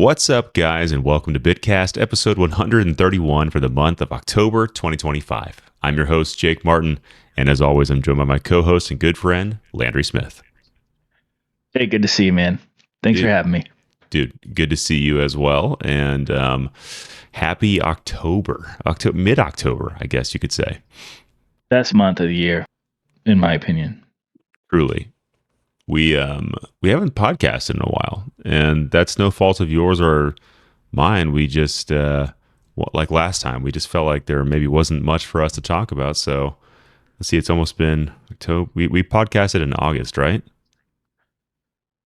What's up, guys, and welcome to BitCast, episode 131 for the month of October 2025. I'm your host, Jake Martin, and as always, I'm joined by my co-host and good friend, Landry Smith. Hey, good to see you, man. Thanks for having me. Dude, good to see you as well, and happy mid-October, I guess you could say. Best month of the year, in my opinion. Truly. We haven't podcasted in a while, and that's no fault of yours or mine. We just like last time, we just felt like there maybe wasn't much for us to talk about. So let's see, it's almost been October. We podcasted in August, right?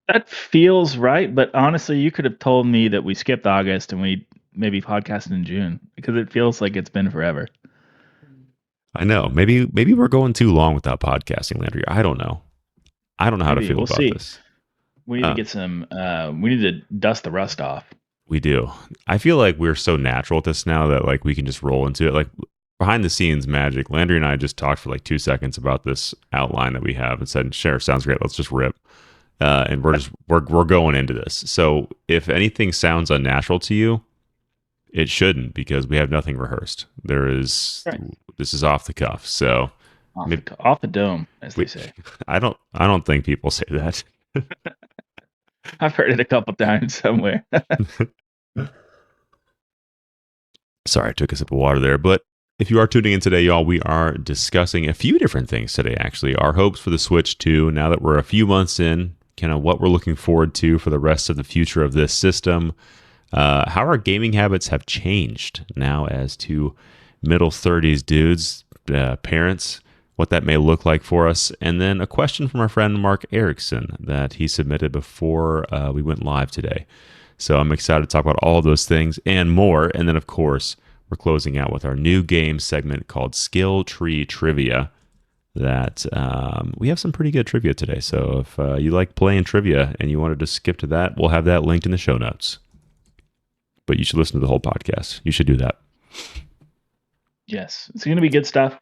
That feels right, but honestly, you could have told me that we skipped August and we maybe podcasted in June because it feels like it's been forever. I know. Maybe we're going too long without podcasting, Landry. I don't know how to feel We'll about see. this. We need to get some. We need to dust the rust off. We do. I feel like we're so natural at this now that like we can just roll into it. Like behind the scenes magic. Landry and I just talked for like 2 seconds about this outline that we have and said, "Sure, sounds great. Let's just rip." And we're going into this. So if anything sounds unnatural to you, it shouldn't, because we have nothing rehearsed. This is off the cuff. So off the dome, as they say. I don't think people say that. I've heard it a couple times somewhere. Sorry, I took a sip of water there. But if you are tuning in today, y'all, we are discussing a few different things today, actually. Our hopes for the Switch 2, now that we're a few months in, kind of what we're looking forward to for the rest of the future of this system, how our gaming habits have changed now as to middle 30s dudes, parents, what that may look like for us, and then a question from our friend Mark Erickson that he submitted before we went live today. So I'm excited to talk about all of those things and more. And then, of course, we're closing out with our new game segment called Skill Tree Trivia. That we have some pretty good trivia today. So if you like playing trivia and you wanted to skip to that, we'll have that linked in the show notes. But you should listen to the whole podcast. You should do that. Yes, it's going to be good stuff.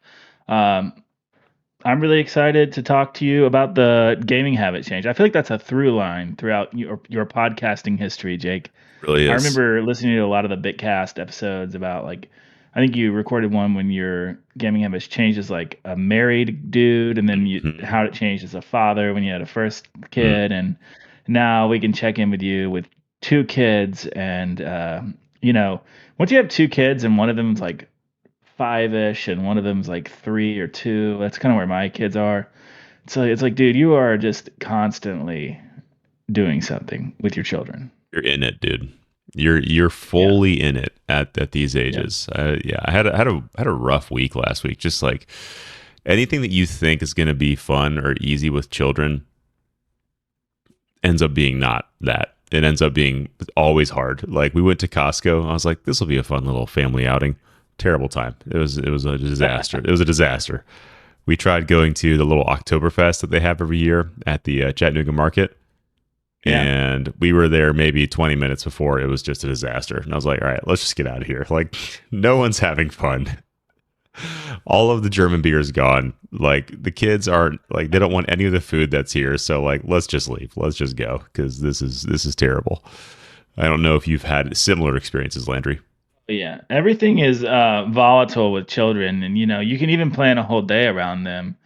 I'm really excited to talk to you about the gaming habit change. I feel like that's a through line throughout your podcasting history, Jake. Really is. I remember listening to a lot of the BitCast episodes about, like, I think you recorded one when your gaming habits changed as like a married dude, and then how it changed as a father when you had a first kid, and now we can check in with you with 2 kids, and once you have 2 kids and one of them's like 5-ish and one of them's like 3 or 2, that's kind of where my kids are. So it's like, dude, you are just constantly doing something with your children. You're in it, dude. You're fully in it at these ages. Yeah, I had a rough week last week. Just like anything that you think is going to be fun or easy with children ends up being not that. It ends up being always hard. Like we went to Costco. I was like, this will be a fun little family outing. Terrible time. It was a disaster. It was a disaster. We tried going to the little Oktoberfest that they have every year at the Chattanooga market. Yeah. And we were there maybe 20 minutes before it was just a disaster. And I was like, all right, let's just get out of here. Like, no one's having fun. All of the German beer is gone. Like, the kids aren't, like, they don't want any of the food that's here. So, like, let's just leave. Let's just go, because this is terrible. I don't know if you've had similar experiences, Landry. Yeah, everything is volatile with children. And, you can even plan a whole day around them.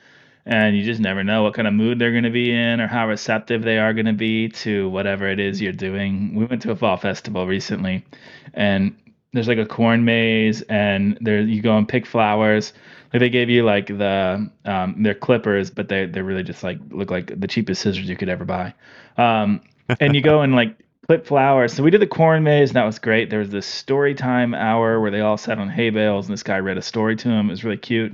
And you just never know what kind of mood they're going to be in or how receptive they are going to be to whatever it is you're doing. We went to a fall festival recently, and there's like a corn maze, and there you go and pick flowers. Like they gave you like they're clippers, but they're really just like look like the cheapest scissors you could ever buy. And you go and like clip flowers. So we did the corn maze, and that was great. There was this story time hour where they all sat on hay bales, and this guy read a story to them. It was really cute.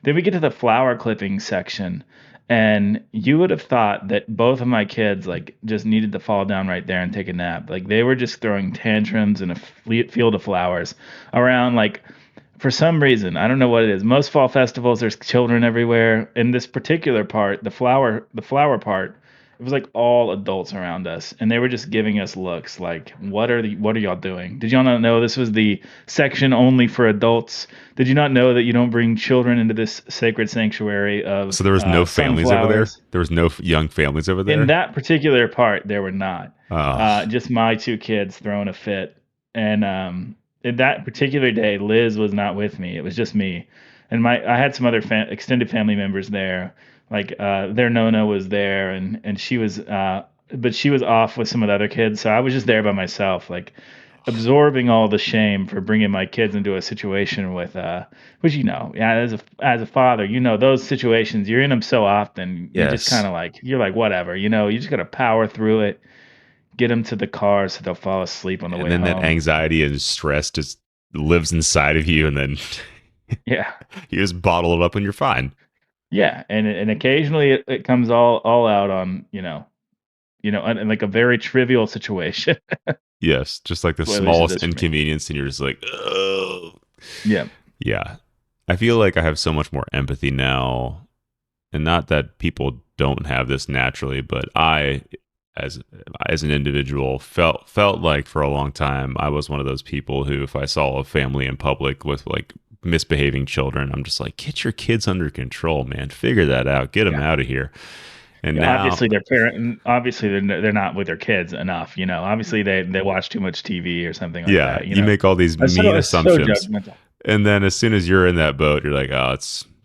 Then we get to the flower clipping section, and you would have thought that both of my kids like just needed to fall down right there and take a nap. Like they were just throwing tantrums in a field of flowers around. Like for some reason, I don't know what it is. Most fall festivals, there's children everywhere. In this particular part, the flower part, it was like all adults around us, and they were just giving us looks like, what are y'all doing? Did y'all not know this was the section only for adults? Did you not know that you don't bring children into this sacred sanctuary So of there was no families over there. sunflowers? There was no young families over In there. that particular part, there were not. Oh, Just my two kids throwing a fit. And in that particular day, Liz was not with me. It was just me. And I had some other extended family members there. Like their Nona was there, and she was, but she was off with some of the other kids. So I was just there by myself, like absorbing all the shame for bringing my kids into a situation with which, yeah, as a father, those situations, you're in them so often, you just kind yes. of like, you're like, whatever, you just got to power through it, get them to the car so they'll fall asleep on the And way then that home. anxiety and stress just lives inside of you, and then Yeah. you just bottle it up and you're fine. Yeah, and occasionally it comes all out on, and like a very trivial situation. Yes, just like the Well, at least it smallest is for me. inconvenience, and you're just like, oh, Yeah. yeah. I feel like I have so much more empathy now, and not that people don't have this naturally, but as as an individual, felt like for a long time I was one of those people who, if I saw a family in public with like misbehaving children, I'm just like, get your kids under control, man. Figure that out. Get them Yeah. out of here. And Yeah, now, obviously obviously they're not with their kids enough, Obviously they watch too much TV or something like yeah, that. you make all these mean It's so assumptions. judgmental. And then as soon as you're in that boat, you're like, oh,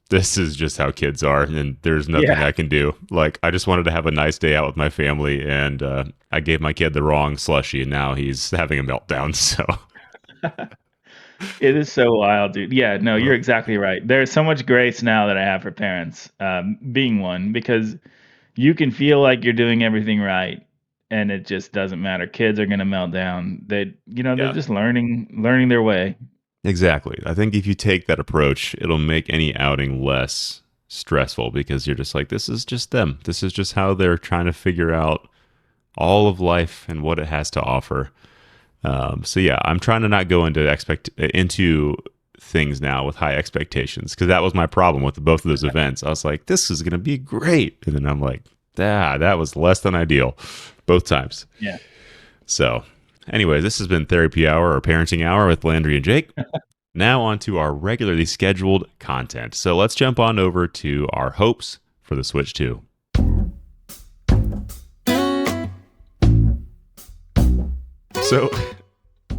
this is just how kids are, and there's nothing Yeah. I can do. Like, I just wanted to have a nice day out with my family, and I gave my kid the wrong slushy, and now he's having a meltdown. So, It is so wild, dude. Yeah, no, uh, you're exactly right. There's so much grace now that I have for parents, being one, because you can feel like you're doing everything right, and it just doesn't matter. Kids are gonna melt down. They're yeah, just learning their way. exactly. I think if you take that approach, it'll make any outing less stressful because you're just like, this is just them. This is just how they're trying to figure out all of life and what it has to offer. So yeah, I'm trying to not go into things now with high expectations because that was my problem with both of those events. I was like, this is going to be great, and then I'm like, that was less than ideal, both times. Yeah. So, anyways, this has been Therapy Hour or Parenting Hour with Landry and Jake. Now on to our regularly scheduled content. So let's jump on over to our hopes for the Switch 2. So,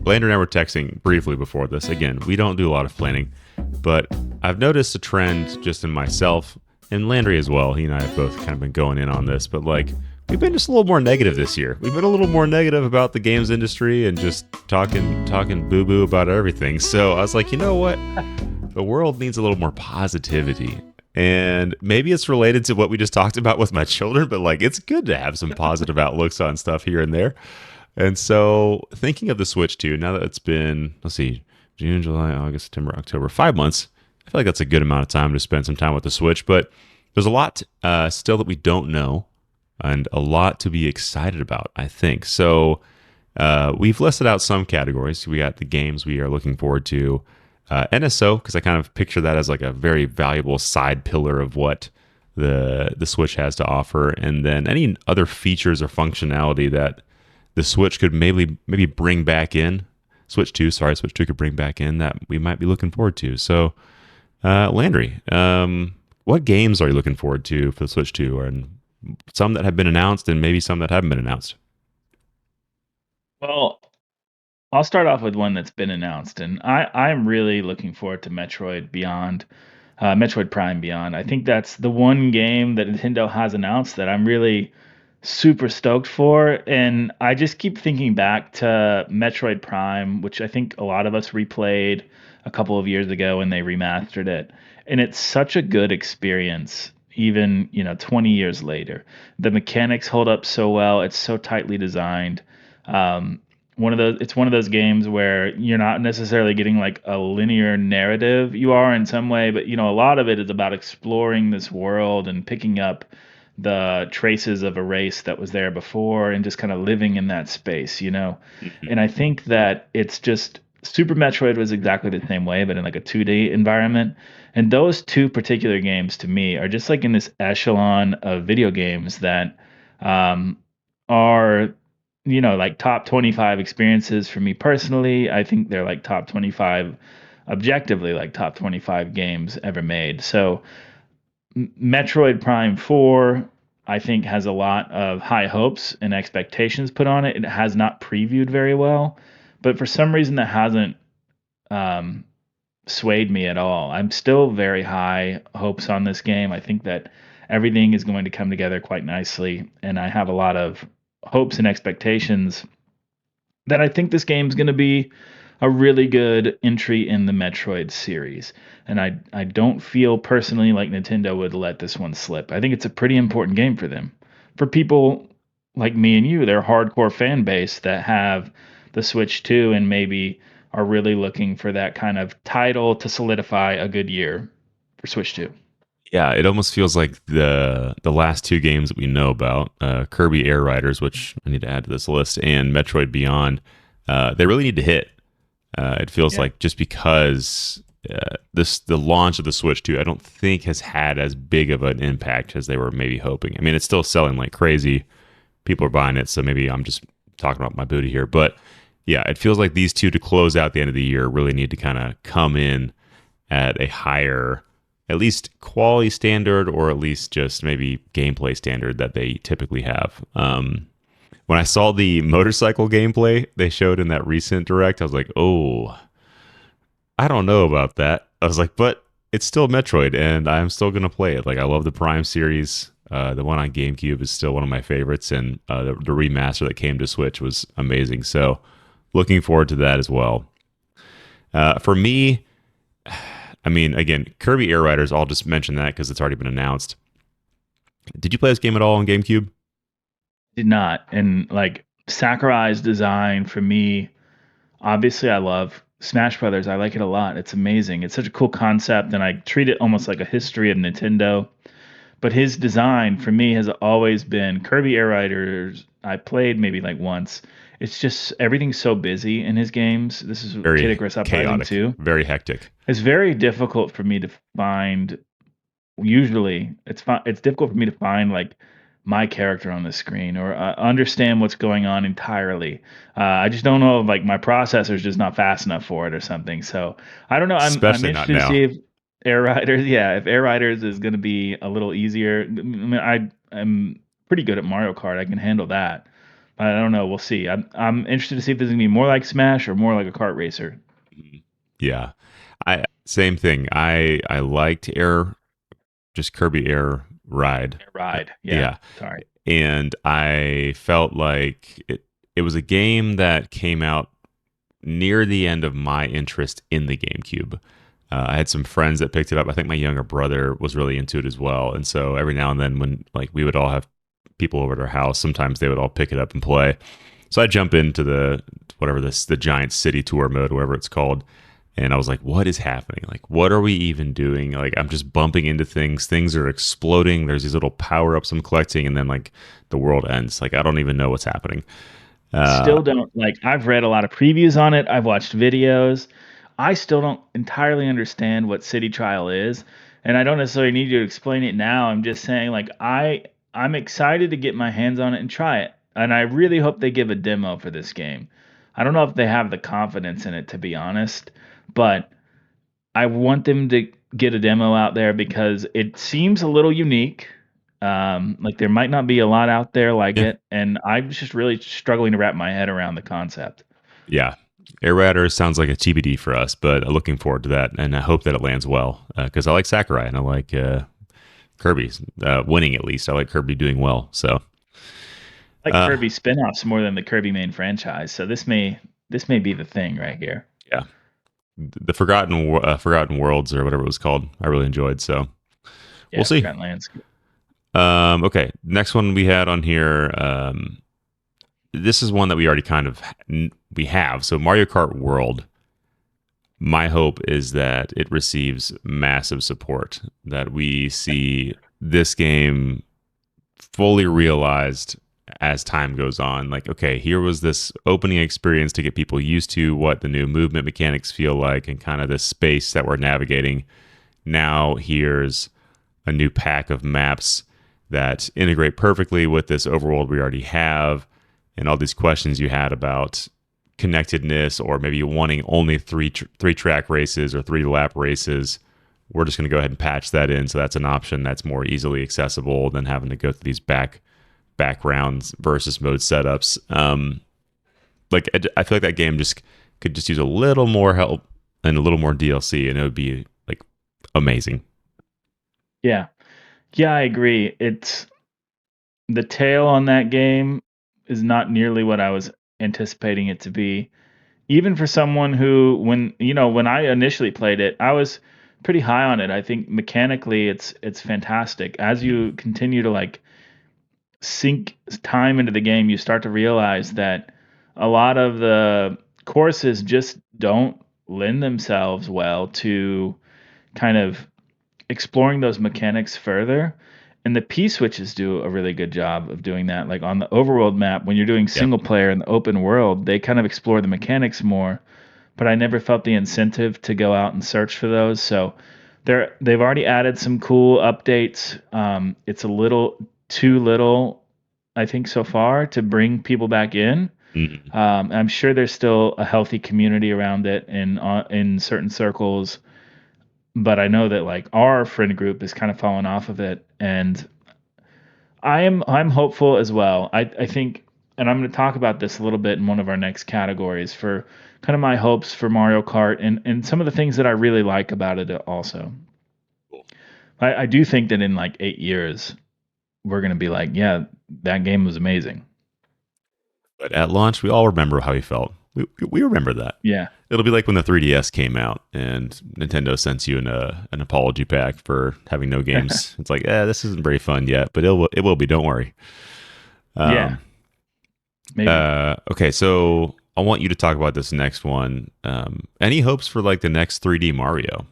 Landry and I were texting briefly before this. Again, we don't do a lot of planning, but I've noticed a trend just in myself and Landry as well. He and I have both kind of been going in on this, but like we've been just a little more negative this year. We've been a little more negative about the games industry and just talking boo boo about everything. So I was like, you know what? The world needs a little more positivity. And maybe it's related to what we just talked about with my children, but like it's good to have some positive outlooks on stuff here and there. And so, thinking of the Switch 2, now that it's been, let's see, June, July, August, September, October, 5 months, I feel like that's a good amount of time to spend some time with the Switch. But there's a lot still that we don't know and a lot to be excited about, I think. So, we've listed out some categories. We got the games we are looking forward to, NSO, because I kind of picture that as like a very valuable side pillar of what the Switch has to offer. And then any other features or functionality that the Switch could maybe bring back in. Switch 2 could bring back in that we might be looking forward to. So, Landry, what games are you looking forward to for the Switch 2? And some that have been announced and maybe some that haven't been announced. Well, I'll start off with one that's been announced, and I'm really looking forward to Metroid Prime Beyond. I think that's the one game that Nintendo has announced that I'm really super stoked for, and I just keep thinking back to Metroid Prime, which I think a lot of us replayed a couple of years ago when they remastered it, and it's such a good experience. Even 20 years later, the mechanics hold up so well. It's so tightly designed. Um, it's one of those games where you're not necessarily getting like a linear narrative. You are in some way, but a lot of it is about exploring this world and picking up the traces of a race that was there before and just kind of living in that space. Mhm. And I think that it's just Super Metroid was exactly the same way, but in like a 2D environment. And those two particular games to me are just like in this echelon of video games that um, are, like top 25 experiences for me personally. I think they're like top 25 objectively, like top 25 games ever made. So Metroid Prime 4, I think, has a lot of high hopes and expectations put on it. It has not previewed very well, but for some reason that hasn't um, swayed me at all. I'm still very high hopes on this game. I think that everything is going to come together quite nicely, and I have a lot of hopes and expectations that I think this game's going to be a really good entry in the Metroid series. And I don't feel personally like Nintendo would let this one slip. I think it's a pretty important game for them. For people like me and you, they're hardcore fan base that have the Switch 2 and maybe are really looking for that kind of title to solidify a good year for Switch 2. Yeah, it almost feels like the last two games that we know about, Kirby Air Riders, which I need to add to this list, and Metroid Beyond, they really need to hit. It feels Yeah. like just because the launch of the Switch 2, I don't think has had as big of an impact as they were maybe hoping. I mean, it's still selling like crazy. People are buying it, so maybe I'm just talking about my booty here. But yeah, it feels like these two to close out the end of the year really need to kind of come in at a higher, at least quality standard, or at least just maybe gameplay standard that they typically have. When I saw the motorcycle gameplay they showed in that recent direct, I was like, oh, I don't know about that. I was like, but it's still Metroid, and I'm still going to play it. Like, I love the Prime series. The one on GameCube is still one of my favorites, and the remaster that came to Switch was amazing. So, looking forward to that as well. For me, I mean, again, Kirby Air Riders, I'll just mention that because it's already been announced. Did you play this game at all on GameCube? Did not. And like Sakurai's design for me, obviously I love Smash Brothers. I like it a lot. It's amazing. It's such a cool concept, and I treat it almost like a history of Nintendo. But his design for me has always been Kirby Air Riders. I played maybe like once. It's just everything's so busy in his games. This is Kid Very Icarus Uprising chaotic, 2. very hectic. It's very difficult for me to find. Usually, it's difficult for me to find like my character on the screen or understand what's going on entirely. I just don't know if like my processor's just not fast enough for it or something. So I don't know. I'm Especially not interested to now. see if Air Riders, yeah, if Air Riders is going to be a little easier. I mean, I'm pretty good at Mario Kart. I can handle that. But I don't know. We'll see. I'm interested to see if this is going to be more like Smash or more like a kart racer. Yeah. I same thing. I liked Air, just Kirby Air Ride. Air Ride, yeah. Yeah. Sorry. And I felt like it was a game that came out near the end of my interest in the GameCube. I had some friends that picked it up. I think my younger brother was really into it as well. And so every now and then when like we would all have people over at our house, sometimes they would all pick it up and play. So I jump into the giant city tour mode, whatever it's called. And I was like, what is happening? Like, what are we even doing? Like, I'm just bumping into things. Things are exploding. There's these little power ups I'm collecting. And then, like, the world ends. Like, I don't even know what's happening. Uh, Still don't like I've read a lot of previews on it. I've watched videos. I still don't entirely understand what City Trial is, and I don't necessarily need you to explain it now. I'm just saying like I'm excited to get my hands on it and try it. And I really hope they give a demo for this game. I don't know if they have the confidence in it to be honest, but I want them to get a demo out there because it seems a little unique. Like there might not be a lot out there like yeah. it, and I'm just really struggling to wrap my head around the concept. Yeah. Air Raider sounds like a TBD for us, but looking forward to that. And I hope that it lands well because I like Sakurai and I like Kirby's winning at least. I like Kirby doing well. So, I like uh, Kirby spin-offs more than the Kirby main franchise, so this may be the thing right here. yeah. The Forgotten Worlds or whatever it was called, I really enjoyed. So, we'll Yeah, see. Forgotten Landscape. Okay, next one we had on here. This is one that we already kind of we have. So Mario Kart World. My hope is that it receives massive support. That we see this game fully realized as time goes on. Like, okay, here was this opening experience to get people used to what the new movement mechanics feel like and kind of this space that we're navigating. Now here's a new pack of maps that integrate perfectly with this overworld we already have, and all these questions you had about connectedness, or maybe wanting only three track races or 3 lap races. We're just going to go ahead and patch that in, so that's an option that's more easily accessible than having to go through these backgrounds versus mode setups. Like I feel like that game just could just use a little more help and a little more DLC, and it would be like amazing. Yeah. Yeah, I agree. It's the tail on that game is not nearly what I was anticipating it to be. Even for someone who, when I initially played it, I was pretty high on it. I think mechanically it's fantastic. As Mhm. you continue to like sink time into the game, you start to realize that a lot of the courses just don't lend themselves well to kind of exploring those mechanics further. And the P switches do a really good job of doing that. Like on the overworld map, when you're doing Yeah. single player in the open world, they kind of explore the mechanics more. But I never felt the incentive to go out and search for those. So they've already added some cool updates. It's a little too little, I think, so far to bring people back in. Mhm. I'm sure there's still a healthy community around it in certain circles, but I know that like our friend group is kind of falling off of it, and I'm hopeful as well. I think, and I'm going to talk about this a little bit in one of our next categories for kind of my hopes for Mario Kart and some of the things that I really like about it also. Cool. I do think that in like 8 years we're going to be like, yeah, that game was amazing. But at launch, we all remember how he felt. We remember that. Yeah. It'll be like when the 3DS came out and Nintendo sends you an apology pack for having no games. It's like, this isn't very fun yet, but it will be. Don't worry. Yeah, Um, maybe. okay, so I want you to talk about this next one. Any hopes for like the next 3D Mario?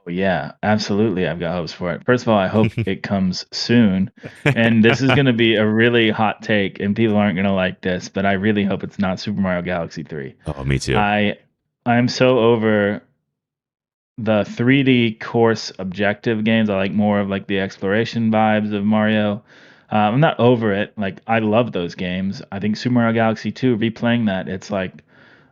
Oh, yeah, absolutely. I've got hopes for it. First of all, I hope it comes soon. And this is going to be a really hot take, and people aren't going to like this, but I really hope it's not Super Mario Galaxy 3. Oh, me too. I I'm so over the 3D course objective games. I like more of like the exploration vibes of Mario. I'm not over it. Like I love those games. I think Super Mario Galaxy 2, replaying that, it's like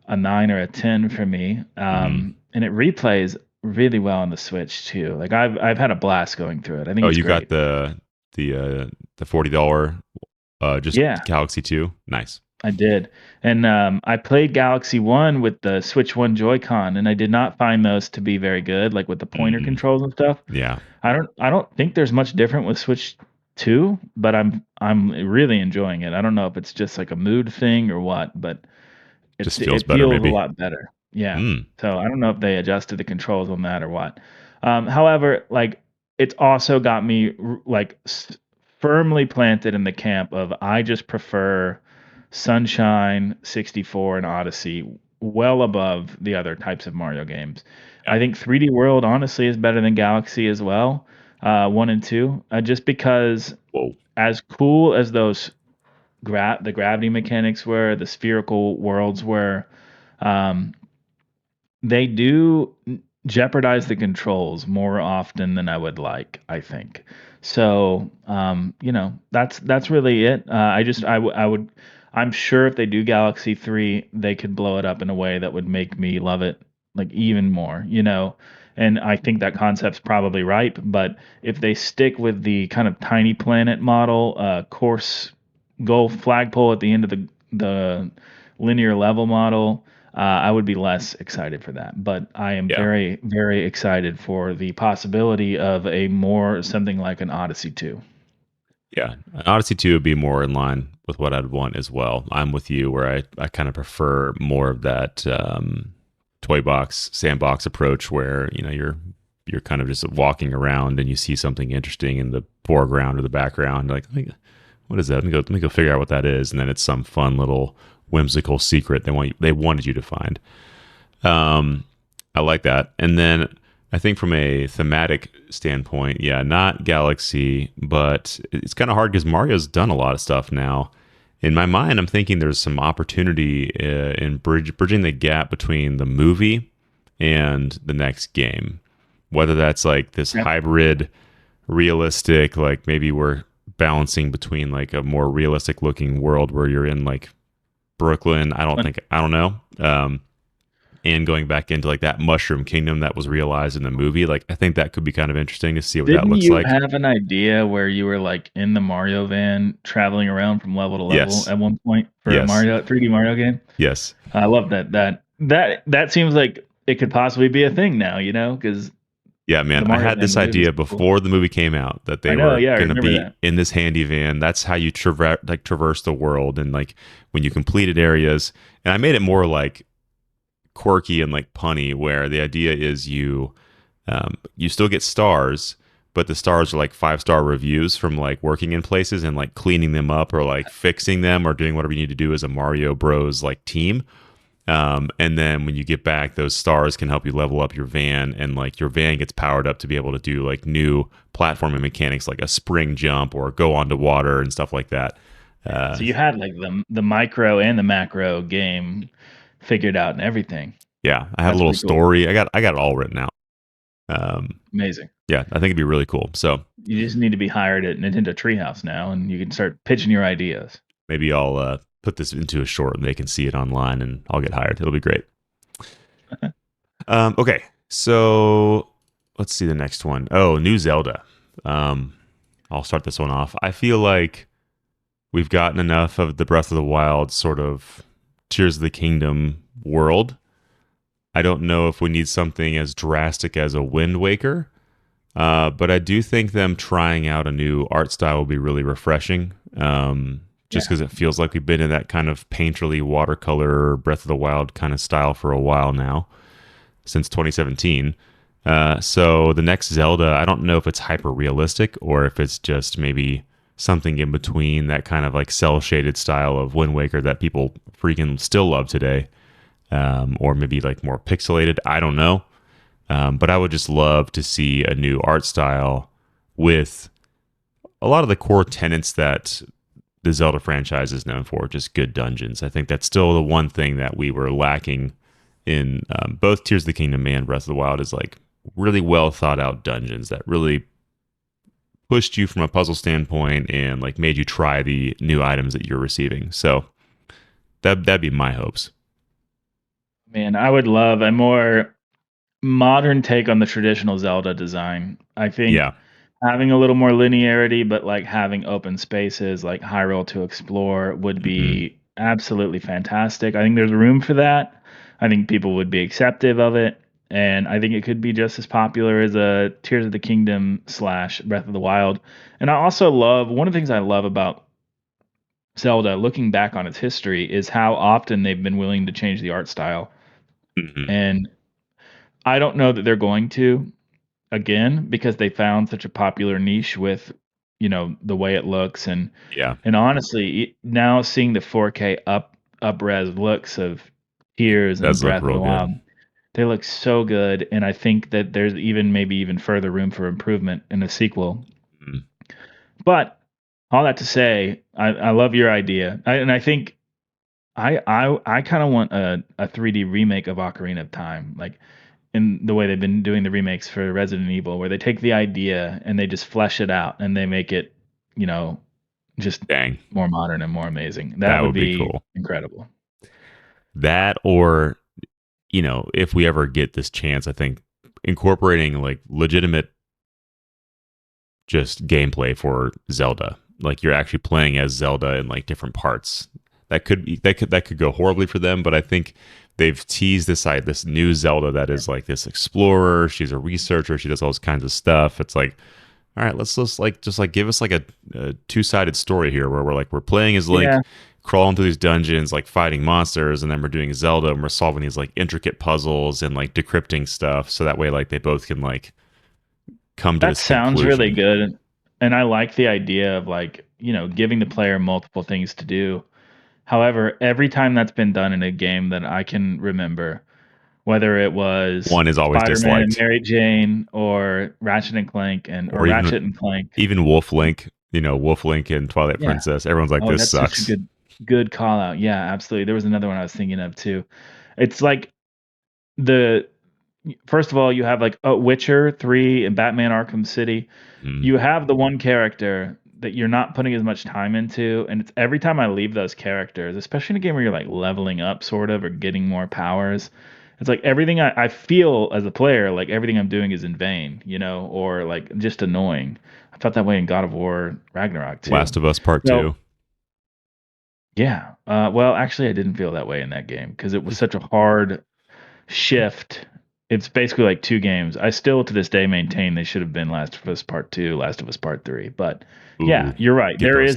a 9 or a 10 for me. Mhm. And it replays really well on the Switch too. Like I've had a blast going through it. I think Oh, it's you got great. the $40 just Yeah, Galaxy 2. Nice. I did. And I played Galaxy 1 with the Switch 1 Joy-Con, and I did not find those to be very good, like with the pointer Mhm. controls and stuff. Yeah, I don't think there's much different with Switch 2, but I'm really enjoying it. I don't know if it's just like a mood thing or what, but just feels it better feels a maybe. lot better. Yeah. Mm. So I don't know if they adjusted the controls on that or what. However, like it's also got me firmly planted in the camp of I just prefer Sunshine, 64, and Odyssey well above the other types of Mario games. Yeah. I think 3D World honestly is better than Galaxy as well, 1 and 2, just because Whoa. as cool as those the gravity mechanics were, the spherical worlds were, um, they do jeopardize the controls more often than I would like, I think. So, that's really it. I would, I'm sure if they do Galaxy 3, they could blow it up in a way that would make me love it like even more. And I think that concept's probably ripe, but if they stick with the kind of tiny planet model, course goal flagpole at the end of the linear level model, I would be less excited for that. But I am Yeah. very, very excited for the possibility of a more something like an Odyssey 2. Yeah. Odyssey 2 would be more in line with what I'd want as well. I'm with you where I kind of prefer more of that toy box, sandbox approach where, you're kind of just walking around and you see something interesting in the foreground or the background. Like, what is that? Let me go figure out what that is. And then it's some fun little whimsical secret they wanted you to find. Um, I like that. And then I think from a thematic standpoint, yeah, not Galaxy, but it's kind of hard because Mario's done a lot of stuff now. In my mind, I'm thinking there's some opportunity in bridging the gap between the movie and the next game. Whether that's like this Yep. hybrid realistic, like maybe we're balancing between like a more realistic looking world where you're in like Brooklyn. I don't know. And going back into like that Mushroom Kingdom that was realized in the movie, like I think that could be kind of interesting to see what that Didn't looks you like. have an idea where you were, like, in the Mario van traveling around from level to level Yes, at one point for a yes, Mario 3D Mario game? yes. I love that seems like it could possibly be a thing now, you know, because Yeah, man. the I Mario had van in this the movie is idea so cool. before the movie came out that I they know, were yeah, I going to remember be that. in this handy van. That's how you traverse the world, and like when you completed areas. And I made it more like quirky and like punny, where the idea is you still get stars, but the stars are like 5-star reviews from like working in places and like cleaning them up or like fixing them or doing whatever you need to do as a Mario Bros like team. And then when you get back, those stars can help you level up your van, and like your van gets powered up to be able to do like new platforming mechanics, like a spring jump or go onto water and stuff like that. So Uh, you had, like, the micro and the macro game figured out and everything. yeah, I have a That's little pretty cool. story. I got it all written out. Um, Amazing. yeah, I think it'd be really cool. So You just need to be hired at Nintendo Treehouse now, and you can start pitching your ideas. maybe I'll put this into a short and they can see it online, and I'll get hired. It'll be great. Okay, so let's see the next one. Oh, new Zelda. Um, I'll start this one off. I feel like we've gotten enough of the Breath of the Wild sort of Tears of the Kingdom world. I don't know if we need something as drastic as a Wind Waker, but I do think them trying out a new art style will be really refreshing. Just Yeah. because it feels like we've been in that kind of painterly watercolor Breath of the Wild kind of style for a while now, since 2017. So the next Zelda, I don't know if it's hyper realistic or if it's just maybe something in between that kind of like cell shaded style of Wind Waker that people freaking still love today, or maybe like more pixelated. I don't know. But I would just love to see a new art style with a lot of the core tenets that the Zelda franchise is known for, just good dungeons. I think that's still the one thing that we were lacking in both Tears of the Kingdom and Breath of the Wild is like really well thought out dungeons that really pushed you from a puzzle standpoint and like made you try the new items that you're receiving. So that'd be my hopes. Man, I would love a more modern take on the traditional Zelda design. I think Yeah. having a little more linearity, but, like, having open spaces like Hyrule to explore would Hmm. be absolutely fantastic. I think there's room for that. I think people would be acceptive of it, and I think it could be just as popular as a Tears of the Kingdom slash Breath of the Wild. And I also love one of the things I love about Zelda, looking back on its history, is how often they've been willing to change the art style. Hmm. And I don't know that they're going to again because they found such a popular niche with, the way it looks Yeah. and honestly, now seeing the 4K up-res looks of Tears and Does look Breath of real the good. Wild, they look so good, and I think that there's even maybe even further room for improvement in a sequel. Mm. But all that to say, I love your idea, and I think I kinda want a 3D remake of Ocarina of Time, like, in the way they've been doing the remakes for Resident Evil, where they take the idea and they just flesh it out and they make it, you know, just Dang. more modern and more amazing. That That would would be be cool. incredible. That or if we ever get this chance, I think incorporating like legitimate just gameplay for Zelda, like you're actually playing as Zelda in like different parts. That could go horribly for them, but I think they've teased this new Zelda that is like this explorer. She's a researcher. She does all this kinds of stuff. It's like, all right, let's just give us like a two-sided story here where we're playing as Yeah, Link, crawling through these dungeons, like fighting monsters, and then we're doing Zelda and we're solving these like intricate puzzles and like decrypting stuff. So that way, like they both can like come to that this sounds really conclusion. good, and I like the idea of, like, giving the player multiple things to do. However, every time that's been done in a game that I can remember, whether it was One is always Spider-Man and disliked, Mary Jane or Ratchet and Clank or or even Ratchet and Clank. even Wolf Link. Wolf Link and Twilight Yeah. Princess. Everyone's like, Oh, this that's such a sucks. good call out. Yeah, absolutely. There was another one I was thinking of too. It's like the first of all, you have like Witcher 3 and Batman Arkham City. Mm. You have the one character that you're not putting as much time into, and it's every time I leave those characters, especially in a game where you're like leveling up sort of or getting more powers, it's like everything I feel as a player, like everything I'm doing is in vain, or like just annoying. I felt that way in God of War Ragnarok too. Last of Us Part So 2. yeah, well, actually, I didn't feel that way in that game because it was such a hard shift. It's basically like two games. I still to this day maintain they should have been Last of Us Part 2, Last of Us Part 3. But yeah, Ooh, you're right. get those stories.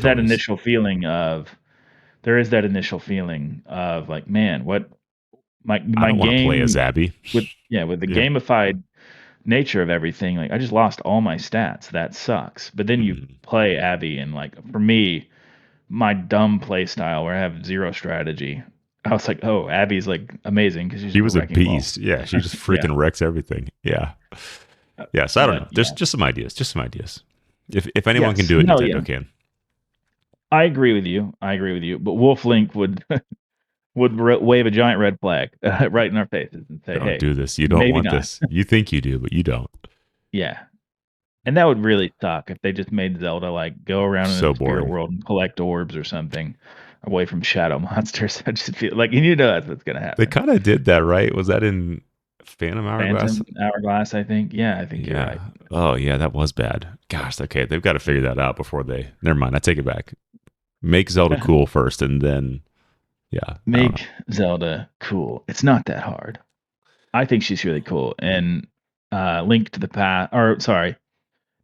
There is that initial feeling of like, man, what I my don't want to play as game Abby. with the Yeah. gamified nature of everything, like I just lost all my stats. That sucks. But then you Mm. play Abby and like for me, my dumb play style where I have zero strategy. I was like, oh, Abby's like amazing because she's She just a was a wrecking ball. beast. Yeah, she just Yeah. freaking wrecks everything. Yeah. Yeah, so I don't know. But There's yeah. just some ideas. Just some ideas. If anyone can Yes. do it, No, Nintendo yeah. can. I agree with you. I agree with you. But Wolf Link would wave a giant red flag right in our faces and say, Don't "Hey, do this. You don't maybe want not." this. You think you do, but you don't. Yeah. And that would really suck if they just made Zelda like go around in So the spirit boring. world and collect orbs or something away from shadow monsters. I just feel like you know that's what's gonna They happen. kind of did that, right? Was that in Phantom Hourglass? Phantom Hourglass, I think. Yeah, I think you're right. Yeah. Oh, yeah, that was bad. Gosh, okay. They've got to figure that out before they. Never mind. I take it back. Make Zelda cool first, and then, yeah, I don't know. Make Zelda cool. It's not that hard. I think she's really cool. And Link to the Past, or sorry,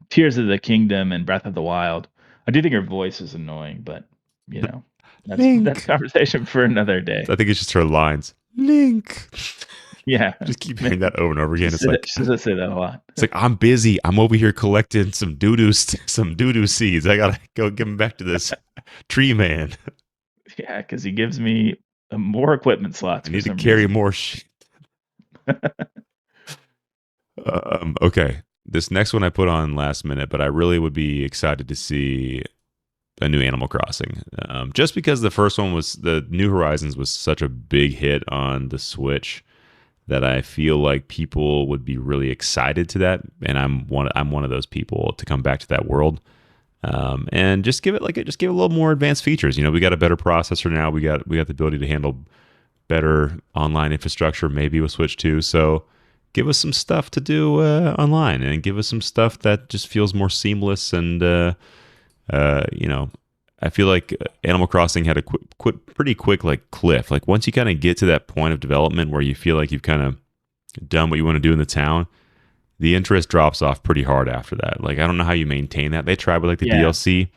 Tears of the Kingdom and Breath of the Wild. I do think her voice is annoying, but you know, that's Link. conversation for another day. I think it's just her lines. Link. Yeah, Just keep hearing that over and over again. she does say that a lot. It's like I'm busy. I'm over here collecting some some doo doo seeds. I gotta go give them back to this tree man. Yeah, because he gives me more equipment slots I for need to some carry reason. more shit. Okay, this next one I put on last minute, but I really would be excited to see a new Animal Crossing. Just because the first one was the New Horizons was such a big hit on the Switch that I feel like people would be really excited to that, and I'm one of those people to come back to that world. And just give it just give it a little more advanced features. We got a better processor now. We got the ability to handle better online infrastructure, maybe with Switch 2. So give us some stuff to do online, and give us some stuff that just feels more seamless. And I feel like Animal Crossing had a pretty quick like cliff. Like once you kind of get to that point of development where you feel like you've kind of done what you want to do in the town, the interest drops off pretty hard after that. Like I don't know how you maintain that. They try with like the Yeah, DLC,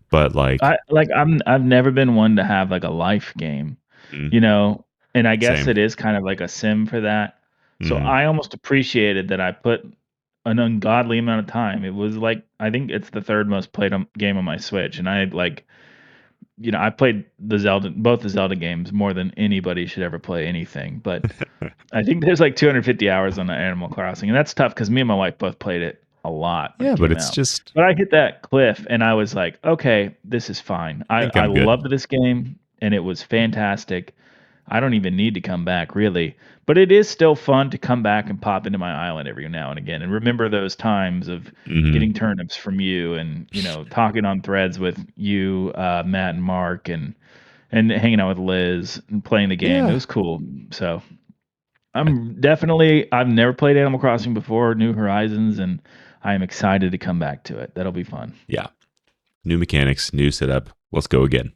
but like I've never been one to have like a life game, mm, you know, and I guess same. it is kind of like a sim for that. So Mm, I almost appreciated that I put an ungodly amount of time. It was like I think it's the third most played game on my Switch, and I like I played both the Zelda games more than anybody should ever play anything. But I think there's like 250 hours on the Animal Crossing, and that's tough because me and my wife both played it a lot when yeah, it but came it's out. just. But I hit that cliff, and I was like, okay, this is fine. I I think I I'm good. loved this game, and it was fantastic. I don't even need to come back really, but it is still fun to come back and pop into my island every now and again and remember those times of Hmm. getting turnips from you and talking on threads with you, Matt and Mark, and hanging out with Liz and playing the game. It Yeah. was cool. So I, I've never played Animal Crossing before, New Horizons, and I am excited to come back to it. That'll be fun. yeah. New mechanics, new setup. Let's go again.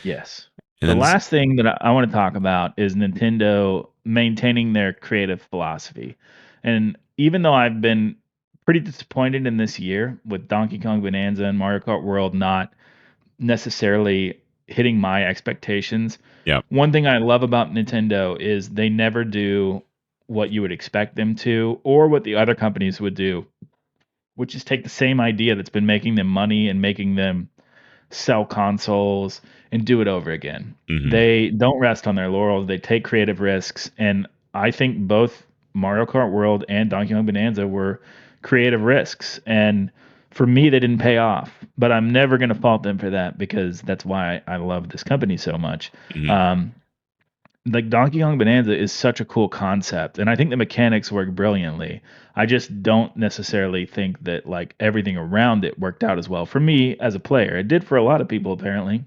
Yes. And The then last thing that I want to talk about is Nintendo maintaining their creative philosophy. And even though I've been pretty disappointed in this year with Donkey Kong Bonanza and Mario Kart World not necessarily hitting my expectations, yeah. one thing I love about Nintendo is they never do what you would expect them to or what the other companies would do, which is take the same idea that's been making them money and making them sell consoles and do it over again. Hmm. They don't rest on their laurels. They take creative risks, and I think both Mario Kart World and Donkey Kong Bonanza were creative risks. And for me, they didn't pay off. But I'm never going to fault them for that because that's why I love this company so much. Hmm. Um, like Donkey Kong Bonanza is such a cool concept, and I think the mechanics work brilliantly. I just don't necessarily think that like everything around it worked out as well for me as a player. It did for a lot of people apparently.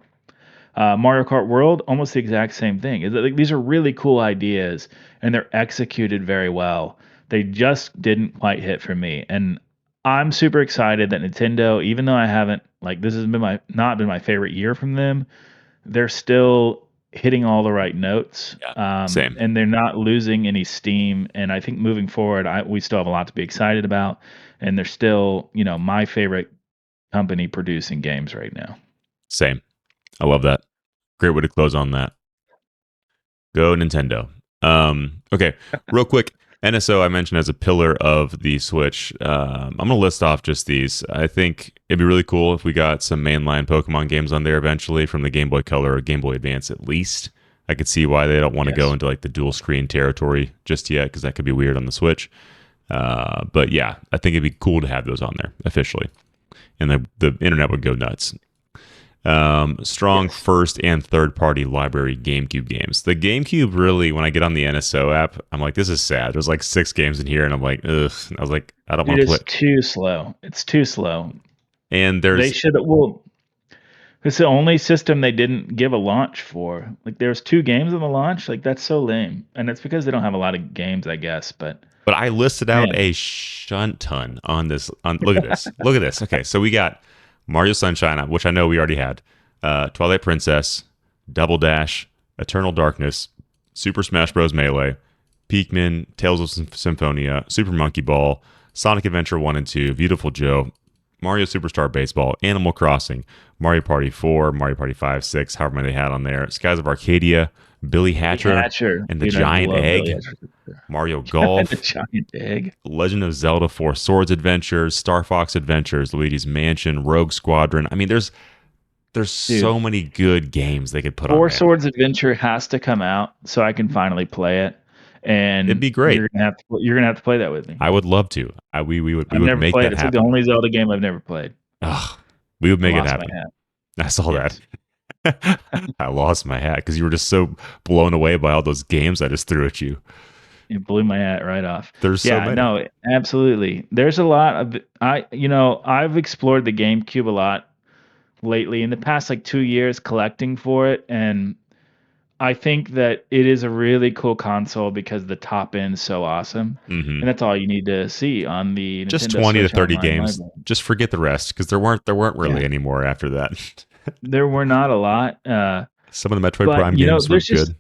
Mario Kart World, almost the exact same thing. Like, these are really cool ideas, and they're executed very well. They just didn't quite hit for me, and I'm super excited that Nintendo, even though I haven't like this has been my not been my favorite year from them, they're still hitting all the right notes, Yeah. Same. and they're not losing any steam. And I think moving forward, we still have a lot to be excited about, and they're still, my favorite company producing games right now. Same. I love that. Great way to close on that. Go Nintendo. Okay, real quick. NSO I mentioned as a pillar of the Switch. I'm gonna list off just these. I think it'd be really cool if we got some mainline Pokemon games on there eventually from the Game Boy Color or Game Boy Advance at least. I could see why they don't want to go Yes. into like the dual screen territory just yet because that could be weird on the Switch. But yeah, I think it'd be cool to have those on there officially, and the internet would go nuts. Strong Yes. first and third party library GameCube games. The GameCube really, when I get on the NSO app, I'm like, this is sad. There's like 6 games in here, and I'm like, ugh. I was like, I don't It want to is play. too slow. It's too slow. And They there's, should well, it's the only system they didn't give a launch for. Like there's two games on the launch. Like that's so lame. And it's because they don't have a lot of games, I guess. But but I listed out man, a shunt ton on this. Look at this. Look at this. Okay, so we got Mario Sunshine, which I know we already had. Twilight Princess, Double Dash, Eternal Darkness, Super Smash Bros. Melee, Pikmin, Tales of Symphonia, Super Monkey Ball, Sonic Adventure 1 and 2, Beautiful Joe, Mario Superstar Baseball, Animal Crossing, Mario Party 4, Mario Party 5, 6, however many they had on there, Skies of Arcadia, Billy Billy Hatcher, Hatcher, and the dude, I Giant love Billy Egg, Hatcher. Mario The Golf, giant egg. Legend of Zelda 4 Swords Adventures, Star Fox Adventures, Luigi's Mansion, Rogue Squadron. I mean, there's Dude, so many good games they could put on Four there. Swords Adventure has to come out so I can finally play it. It'd And be great. you're gonna have to play that with me. I would love to. We I've would never make played. that It's like the happen. only Zelda game I've never played. Ugh, we would I make it lost my happen. hat. I saw Yes. that. I lost my hat because you were just so blown away by all those games I just threw at you. It blew my hat right off. There's so Yeah, many. no, absolutely. There's a lot of I've explored the GameCube a lot lately in the past like 2 years collecting for it, and I think that it is a really cool console because the top end's so awesome. Hmm. And that's all you need to see on the Just Nintendo 20 to Switch 30 Online games. library. Just forget the rest because there weren't Yeah, really any more after that. there were not a lot, Some of the Metroid but Prime games were there's just good.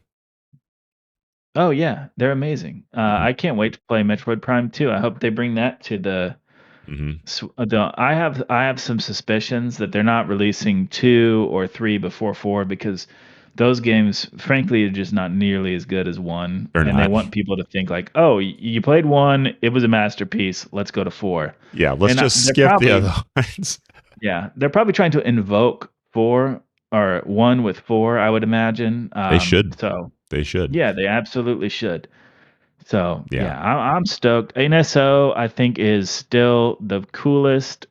oh yeah, they're amazing. Hmm. I can't wait to play Metroid Prime 2. I hope they bring that to the Hmm. I have some suspicions that they're not releasing 2 or 3 before 4 because those games, frankly, are just not nearly as good as 1, They're and they not. want people to think like, "Oh, you played 1, it was a masterpiece. Let's go to 4." Yeah, let's And just they're skip the probably other ones. yeah, they're probably trying to invoke 4 or 1 with 4, I would imagine. They should. So They should. yeah, they absolutely should. So Yeah. yeah, I'm stoked. NSO I think is still the coolest,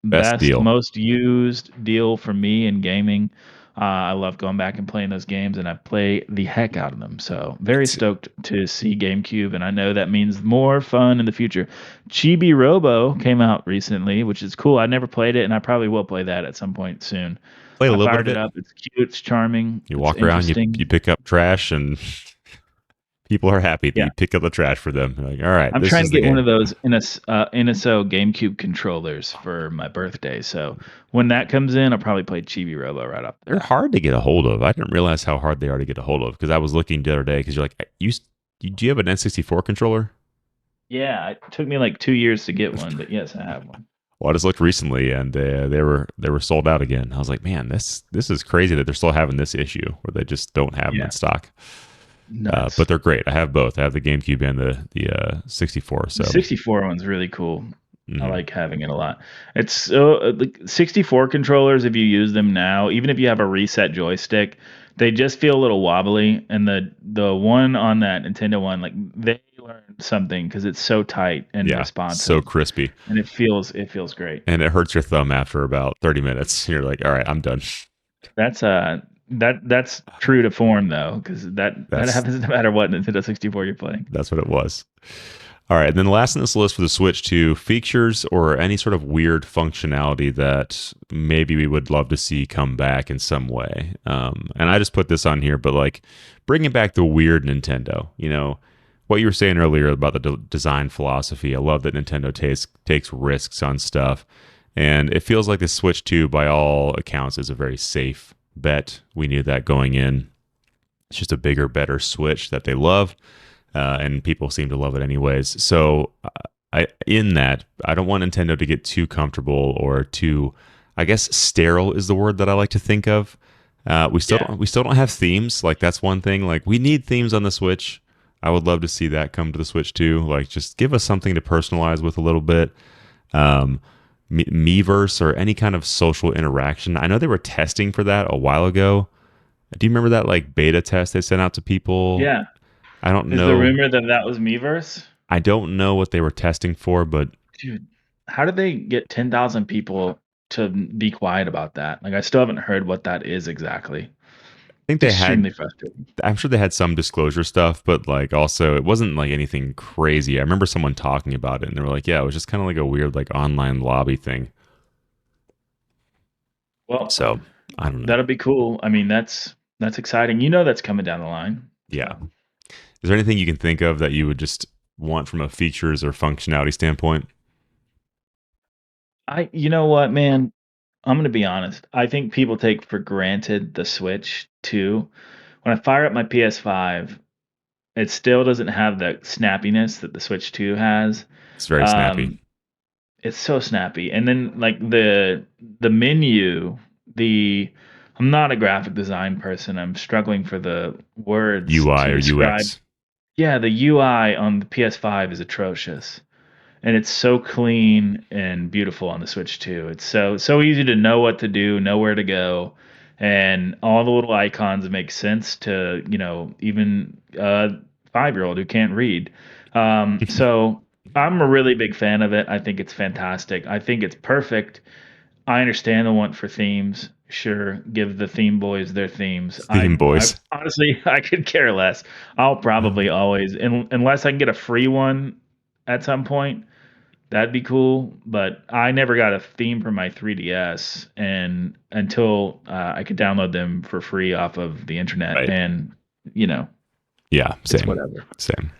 Best best, deal. most used deal for me in gaming. I love going back and playing those games, and I play the heck out of them. So very It's stoked to see GameCube, and I know that means more fun in the future. Chibi Robo came out recently, which is cool. I never played it, and I probably will play that at some point soon. played a I little bit fired of it it. up. It's cute. It's charming. You It's walk around, you interesting. pick up trash, and people are happy that Yeah. you pick up the trash for them. They're like, all right, I'm this trying is to the get one game. of those NSO GameCube controllers for my birthday. So when that comes in, I'll probably play Chibi Robo right off the They're bat. hard to get a hold of. I didn't realize how hard they are to get a hold of because I was looking the other day because you're like, do you have an N64 controller? Yeah, it took me like 2 years to get one, but yes, I have one. Well, I just looked recently and they were sold out again. I was like, man, this is crazy that they're still having this issue where they just don't have them in Yeah, stock. nuts. But they're great. I have both. I have the GameCube and the 64. The So 64 one's really cool. I mhm. like having it a lot. It's so like 64 controllers, if you use them now, even if you have a reset joystick, they just feel a little wobbly. And the one on that Nintendo one, like they learned something because it's so tight and Yeah, so responsive, crispy, and it feels great. and it hurts your thumb after about 30 minutes. You're like, all right, I'm done. That's That's true to form though, because that That's happens no matter what Nintendo 64 you're playing. that's what it was. All right, and then the last on this list for the Switch 2, features or any sort of weird functionality that maybe we would love to see come back in some way. And I just put this on here, but like bringing back the weird Nintendo. What you were saying earlier about the design philosophy. I love that Nintendo takes risks on stuff, and it feels like the Switch 2, by all accounts, is a very safe bet. We knew that going in. It's just a bigger, better Switch that they love, and people seem to love it anyways. So, I don't want Nintendo to get too comfortable or too, I guess, sterile is the word that I like to think of. Yeah. We still don't have themes. Like that's one thing. Like we need themes on the Switch. I would love to see that come to the Switch too. Like just give us something to personalize with a little bit. Um, Miiverse or any kind of social interaction. I know they were testing for that a while ago. Do you remember that like beta test they sent out to people? Yeah. I don't Is the know. rumor that that was Miiverse? I don't know what they were testing for, but Dude, how did they get 10,000 people to be quiet about that? Like, I still haven't heard what that is exactly. I think It's they had. extremely frustrating. I'm sure they had some disclosure stuff, but like also it wasn't like anything crazy. I remember someone talking about it, and they were like, "Yeah, it was just kind of like a weird like online lobby thing." Well, So I don't know. that'll be cool. I mean, that's exciting. You know that's coming down the line. Yeah. So Is there anything you can think of that you would just want from a features or functionality standpoint? you know what, man? I'm gonna be honest. I think people take for granted the Switch too. When I fire up my PS5, it still doesn't have the snappiness that the Switch 2 has. It's very snappy. Um, it's so snappy. And then like the menu, the I'm not a graphic design person. I'm struggling for the words UI to or describe. UX. Yeah, the UI on the PS5 is atrocious. And it's so clean and beautiful on the Switch too. It's so easy to know what to do, know where to go, and all the little icons make sense to even a 5-year-old who can't read. So I'm a really big fan of it. I think it's fantastic. I think it's perfect. I understand the want for themes. Sure, give the theme boys their themes. Theme I boys. honestly I could care less. I'll probably always, unless I can get a free one at some point, that'd be cool. But I never got a theme for my 3DS, and until I could download them for free off of the internet, Right. and you know, Yeah, it's same. whatever. Same.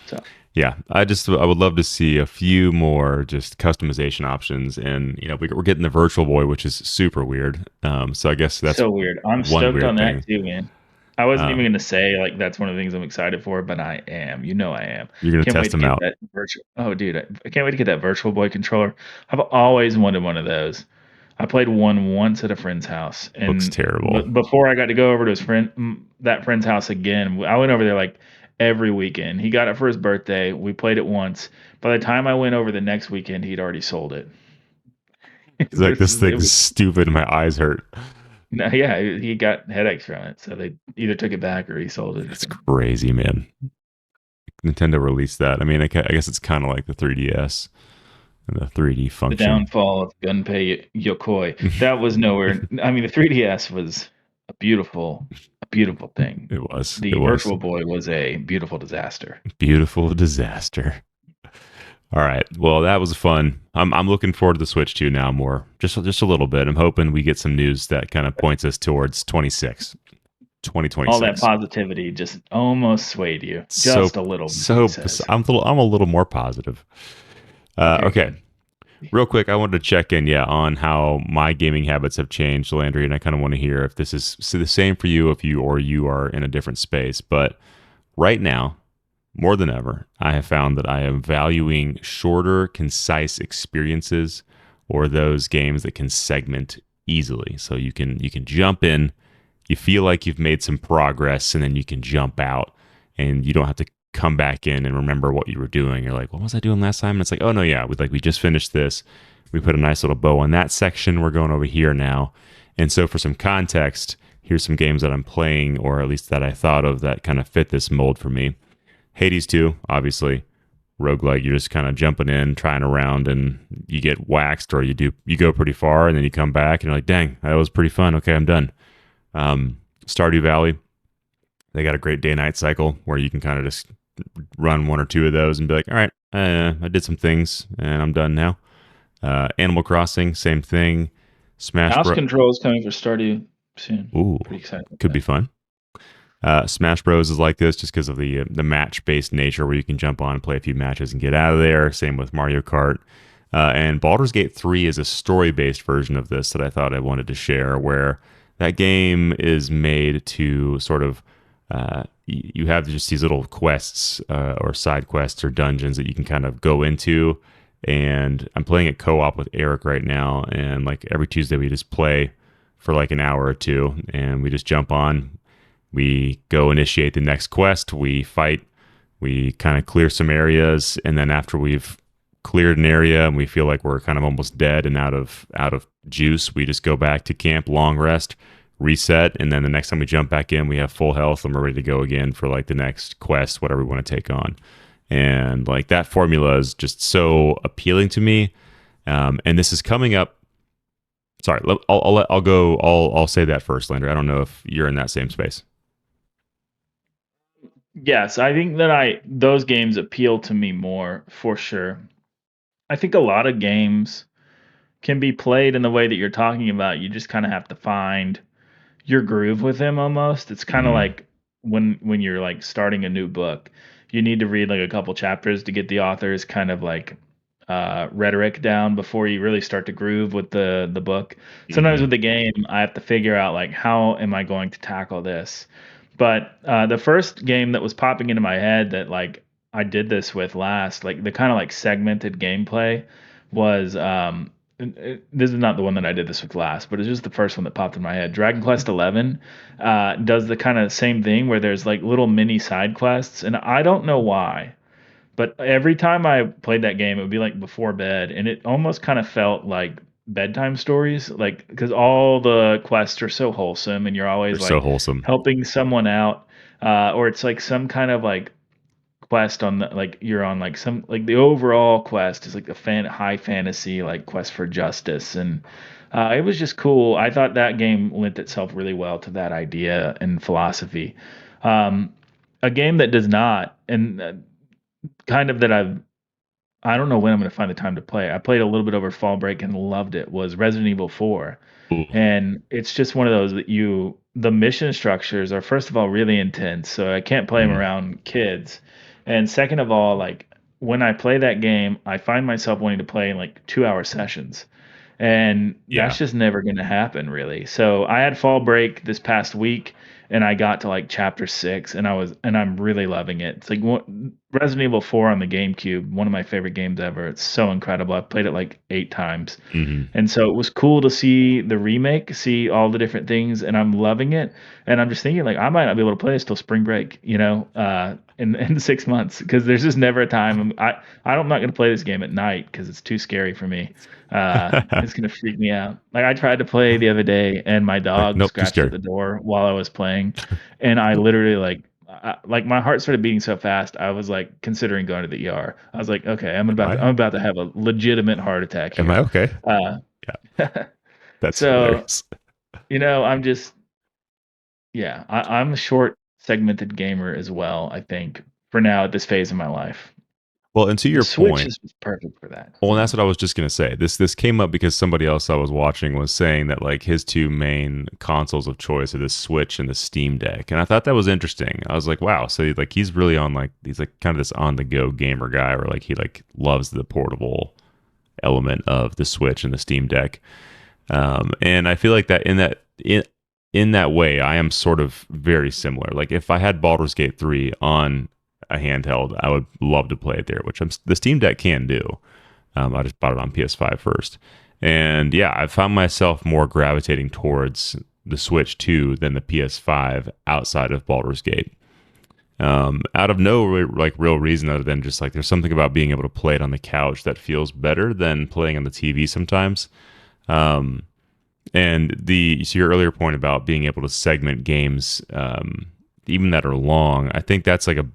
So Yeah, I would love to see a few more just customization options, and we're getting the Virtual Boy, which is super weird. So I guess that's so weird. I'm one stoked on weird that thing. too, man. I wasn't even Um, gonna say like that's one of the things I'm excited for, but I am. You know I am. you're gonna Can't test wait to them get out. that virtual. Oh, dude, I can't wait to get that Virtual Boy controller. I've always wanted one of those. I played one once at a friend's house, Looks and terrible. before I got to go over to that friend's house again, I went over there like every weekend. He got it for his birthday. We played it once. By the time I went over the next weekend, he'd already sold it. It's like this It thing's was stupid. My eyes hurt. no, yeah, he got headaches from it, so they either took it back or he sold it or It's something. crazy, man. Nintendo released that. I mean, I guess it's kind of like the 3DS and the 3D The function. downfall of Gunpei Yokoi. That was nowhere. I mean, the 3DS was a beautiful thing. It was. It The was Virtual Boy was a beautiful disaster. beautiful disaster. All right. Well, that was fun. I'm looking forward to the Switch 2 now more. Just a little bit. I'm hoping we get some news that kind of points us towards All that 2026. positivity just almost swayed you, So just a little. He so says, I'm a little more positive. "Very Okay. good." Real quick, I wanted to check in, on how my gaming habits have changed, Landry, and I kind of want to hear if this is the same for you, if you are in a different space. But right now, more than ever, I have found that I am valuing shorter, concise experiences, or those games that can segment easily. So you can jump in, you feel like you've made some progress, and then you can jump out, and you don't have to come back in and remember what you were doing. You're like, what was I doing last time? And it's like, oh no, yeah, we just finished this. We put a nice little bow on that section. We're going over here now. And so for some context, here's some games that I'm playing, or at least that I thought of that kind of fit this mold for me. Hades 2, obviously. Roguelike, you're just kind of jumping in, trying around, and you get waxed, or you go pretty far, and then you come back and you're like, dang, that was pretty fun. Okay, I'm done. Stardew Valley. They got a great day night cycle where you can kind of just run one or two of those and be like, all right, I did some things and I'm done now. Animal Crossing, same thing. Smash Mouse Bros. control is coming for Stardew soon. Ooh, Pretty excited about could that. be fun. Smash Bros is like this just because of the match based nature where you can jump on and play a few matches and get out of there. Same with Mario Kart. And Baldur's Gate 3 is a story based version of this that I thought I wanted to share, where that game is made to sort of you have just these little quests or side quests or dungeons that you can kind of go into. And I'm playing it co-op with Eric right now, and like every Tuesday we just play for like an hour or two, and we just jump on. We go initiate the next quest. We fight. We kind of clear some areas, and then after we've cleared an area and we feel like we're kind of almost dead and out of juice, we just go back to camp, long rest, reset, and then the next time we jump back in, we have full health and we're ready to go again for like the next quest, whatever we want to take on. And like that formula is just so appealing to me. And this is coming up. Sorry, I'll go. I'll say that first, Landry. I don't know if you're in that same space. Yes, I think that I those games appeal to me more for sure. I think a lot of games can be played in the way that you're talking about. You just kind of have to find your groove with them almost. It's kind of Mm-hmm. like when you're like starting a new book, you need to read like a couple chapters to get the author's kind of like rhetoric down before you really start to groove with the book. Sometimes Mm-hmm. with the game, I have to figure out like how am I going to tackle this. But the first game that was popping into my head that like I did this with last, like the kind of like segmented gameplay was this is not the one that I did this with last, but it's just the first one that popped in my head. Dragon Quest 11 does the kind of same thing where there's like little mini side quests, and I don't know why, but every time I played that game, it would be like before bed, and it almost kind of felt like bedtime stories, like because all the quests are so wholesome, and you're They're always so like wholesome. helping someone out, or it's like some kind of like quest on the like you're on like some like the overall quest is like a high fantasy like quest for justice, and it was just cool. I thought that game lent itself really well to that idea and philosophy. Um, a game that does not, and kind of that I don't know when I'm going to find the time to play. I played a little bit over fall break and loved it. Was Resident Evil 4, Ooh. and it's just one of those that the mission structures are first of all really intense, so I can't play them Mm. around kids. And second of all, like when I play that game, I find myself wanting to play in like 2 hour sessions. And Yeah. that's just never going to happen really. So I had fall break this past week and I got to like chapter 6 and I'm really loving it. It's like Resident Evil 4 on the GameCube, one of my favorite games ever. It's so incredible. I've played it like 8 times. Mm-hmm. And so it was cool to see the remake, see all the different things, and I'm loving it. And I'm just thinking, like, I might not be able to play this till spring break, in 6 months, because there's just never a time. I'm not going to play this game at night because it's too scary for me. It's going to freak me out. Like, I tried to play the other day, and my Like, dog nope, too scratched at scary. the door while I was playing, and I literally like my heart started beating so fast I was like considering going to the ER. I was like, okay, Am I'm I? about to have a legitimate heart attack Am I here. okay? Uh, Yeah, that's so, hilarious. I'm just, yeah, I'm a short segmented gamer as well, I think, for now at this phase of my life. Well, and to The your Switch point, is perfect for that, well, and that's what I was just gonna say. This came up because somebody else I was watching was saying that like his two main consoles of choice are the Switch and the Steam Deck, and I thought that was interesting. I was like, wow, so like he's really on like he's like kind of this on the go gamer guy, or like he like loves the portable element of the Switch and the Steam Deck. And I feel like that in that way, I am sort of very similar. Like if I had Baldur's Gate 3 on a handheld, I would love to play it there, which the Steam Deck can do. I just bought it on PS5 first. And yeah, I found myself more gravitating towards the Switch 2 than the PS5 outside of Baldur's Gate. Out of no like real reason other than just like there's something about being able to play it on the couch that feels better than playing on the TV sometimes. Um, and so your earlier point about being able to segment games, even that are long, I think that's like a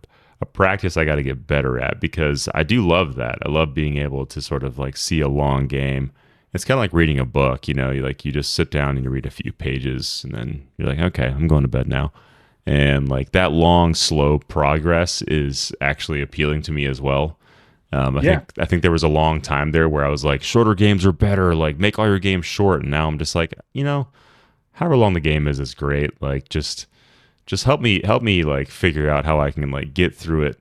practice I got to get better at because I do love that. I love being able to sort of like see a long game It's kind of like reading a book, you know, you just sit down and you read a few pages and then you're like, okay, I'm going to bed now. And like that long, slow progress is actually appealing to me as well. Yeah, I think there was a long time there where I was like, shorter games are better. Like, make all your games short. And now I'm just like, you know, however long the game is great. Like, just help me like figure out how I can like get through it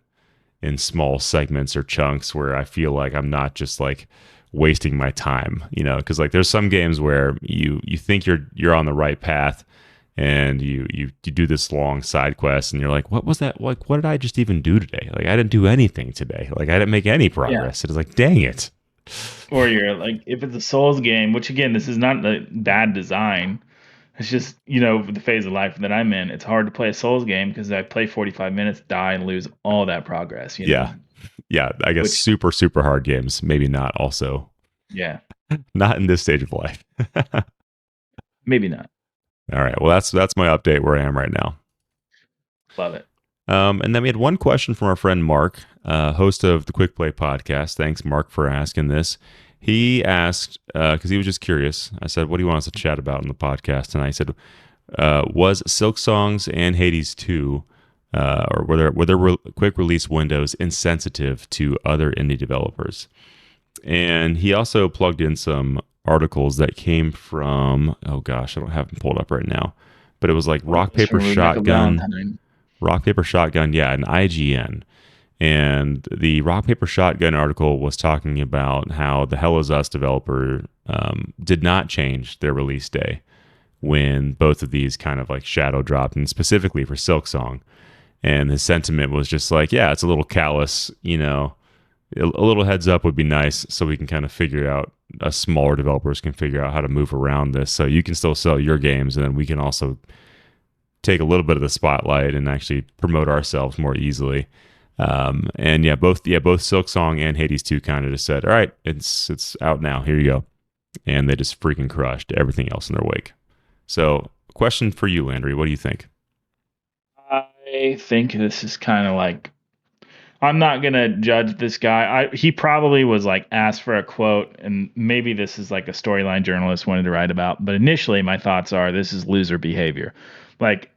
in small segments or chunks where I feel like I'm not just like wasting my time, you know, because like there's some games where you think you're on the right path and you do this long side quest and you're like, what was that? Like, what did I just even do today? Like, I didn't do anything today. Like, I didn't make any yeah. progress. It's like, dang it. Or you're like, if it's a Souls game, which again, this is not a bad design. It's just, the phase of life that I'm in. It's hard to play a Souls game because I play 45 minutes, die, and lose all that progress. Yeah. Yeah. I guess Which, super, super hard games. Maybe not also. yeah, Not in this stage of life. maybe not. All right. Well, that's my update where I am right now. Love it. And then we had one question from our friend Mark, host of the Quick Play podcast. Thanks, Mark, for asking this. He asked because he was just curious. I said, "What do you want us to chat about in the podcast?" And I said, "Was Silksong's and Hades 2, or were their quick release windows insensitive to other indie developers?" And he also plugged in some articles that came from, oh gosh, I don't have them pulled up right now, but it was like Well, it's from Rebecca Valentine. Rock Paper Shotgun, yeah, and IGN. And the Rock Paper Shotgun article was talking about how the Hell Is Us developer did not change their release day when both of these kind of like shadow dropped, and specifically for Silksong. And his sentiment was just like, yeah, it's a little callous, you know, a little heads up would be nice so we can kind of figure out, us smaller developers can figure out how to move around this so you can still sell your games and then we can also take a little bit of the spotlight and actually promote ourselves more easily. And both Silksong and Hades 2 kind of just said, all right, it's out now. Here you go. And they just freaking crushed everything else in their wake. So, question for you, Landry. What do you think? I think this is kind of like, I'm not gonna judge this guy. He probably was like asked for a quote, and maybe this is like a storyline journalist wanted to write about. But initially, my thoughts are this is loser behavior. Like,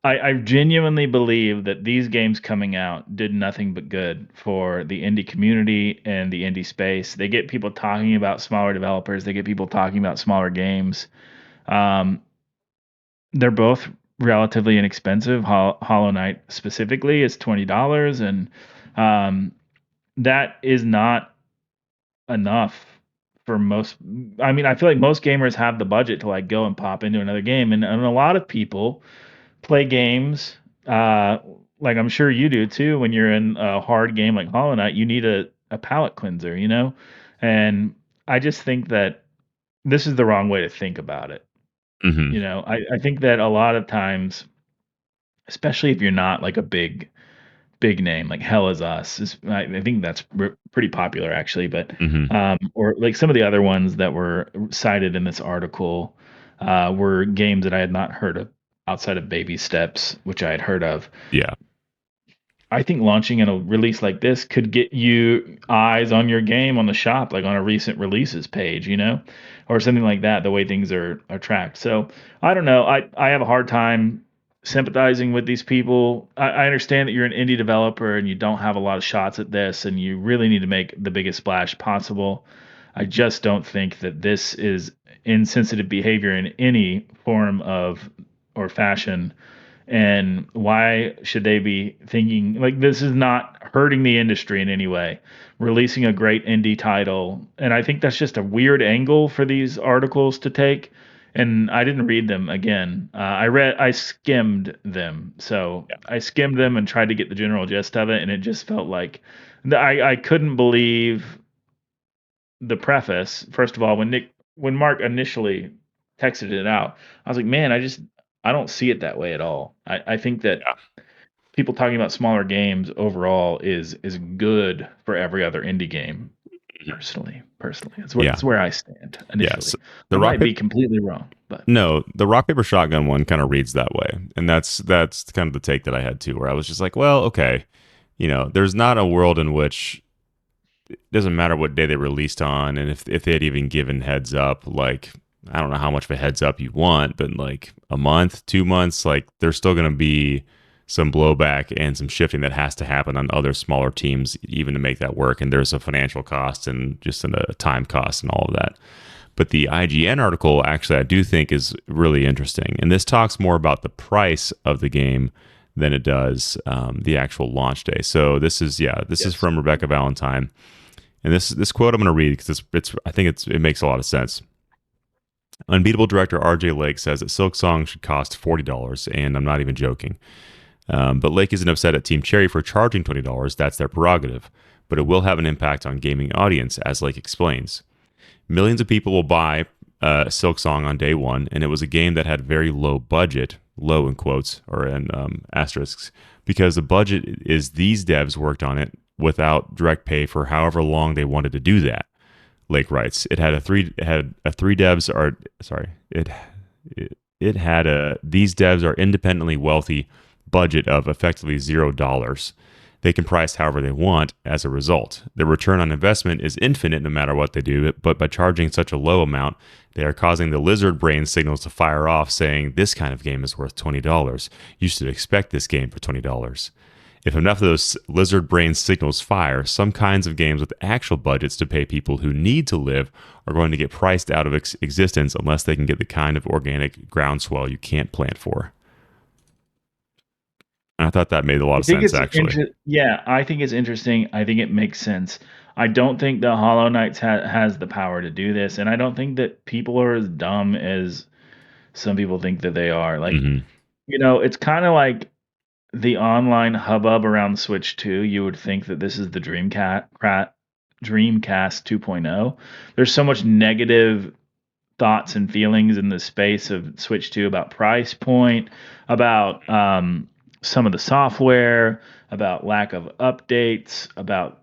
I genuinely believe that these games coming out did nothing but good for the indie community and the indie space. They get people talking about smaller developers. They get people talking about smaller games. Um, they're both relatively inexpensive. Hollow Knight specifically is $20, and um, that is not enough for most. I mean, I feel like most gamers have the budget to like go and pop into another game, and a lot of people play games. Like I'm sure you do too. When you're in a hard game like Hollow Knight, you need a palate cleanser. And I just think that this is the wrong way to think about it. Mm-hmm. I think that a lot of times, especially if you're not like a big name, like Hell Is Us, I think that's pretty popular actually. But Mm-hmm. or like some of the other ones that were cited in this article were games that I had not heard of outside of Baby Steps, which I had heard of. Yeah. I think launching in a release like this could get you eyes on your game on the shop, like on a recent releases page, or something like that, the way things are tracked. So I don't know. I have a hard time sympathizing with these people. I understand that you're an indie developer and you don't have a lot of shots at this and you really need to make the biggest splash possible. I just don't think that this is insensitive behavior in any form of or fashion, and why should they be thinking like this is not hurting the industry in any way, releasing a great indie title? And I think that's just a weird angle for these articles to take, and I didn't read them again. I skimmed them, so Yeah. I skimmed them and tried to get the general gist of it, and it just felt like I couldn't believe the preface. First of all, when Mark initially texted it out, I was like, man, I don't see it that way at all. I think that Yeah. people talking about smaller games overall is good for every other indie game. Mhm. Personally, Yeah. that's where I stand initially. Yes. The I rock might be paper completely wrong, but No, the rock paper shotgun one kind of reads that way. And that's kind of the take that I had too, where I was just like, well, okay, you know, there's not a world in which it doesn't matter what day they released on, and if they had even given heads up, like I don't know how much of a heads up you want, but like a month, 2 months, like there's still going to be some blowback and some shifting that has to happen on other smaller teams even to make that work. And there's a financial cost and just a time cost and all of that. But the IGN article, actually, I do think is really interesting. And this talks more about the price of the game than it does the actual launch day. So this is, yeah, this is Yes. from Rebecca Valentine. And this quote I'm going to read because it's I think it makes a lot of sense. Unbeatable director RJ Lake says that Silksong should cost $40, and I'm not even joking. But Lake isn't upset at Team Cherry for charging $20. That's their prerogative. But it will have an impact on gaming audience, as Lake explains. Millions of people will buy Silksong on day one, and it was a game that had very low budget, low in quotes or in asterisks, because the budget is these devs worked on it without direct pay for however long they wanted to do that. Lake writes, it had a three devs are sorry it had a these devs are independently wealthy budget of effectively $0. They can price however they want as a result. The return on investment is infinite no matter what they do, but by charging such a low amount, they are causing the lizard brain signals to fire off saying this kind of game is worth $20. You should expect this game for $20. If enough of those lizard brain signals fire, some kinds of games with actual budgets to pay people who need to live are going to get priced out of existence unless they can get the kind of organic groundswell you can't plant for. And I thought that made a lot I of think sense, it's actually. yeah, I think it's interesting. I think it makes sense. I don't think the Hollow Knights has the power to do this, and I don't think that people are as dumb as some people think that they are. Like, Hmm. it's kind of like the online hubbub around Switch 2. You would think that this is the Dreamcast 2.0. There's so much negative thoughts and feelings in the space of Switch 2 about price point, about some of the software, about lack of updates, about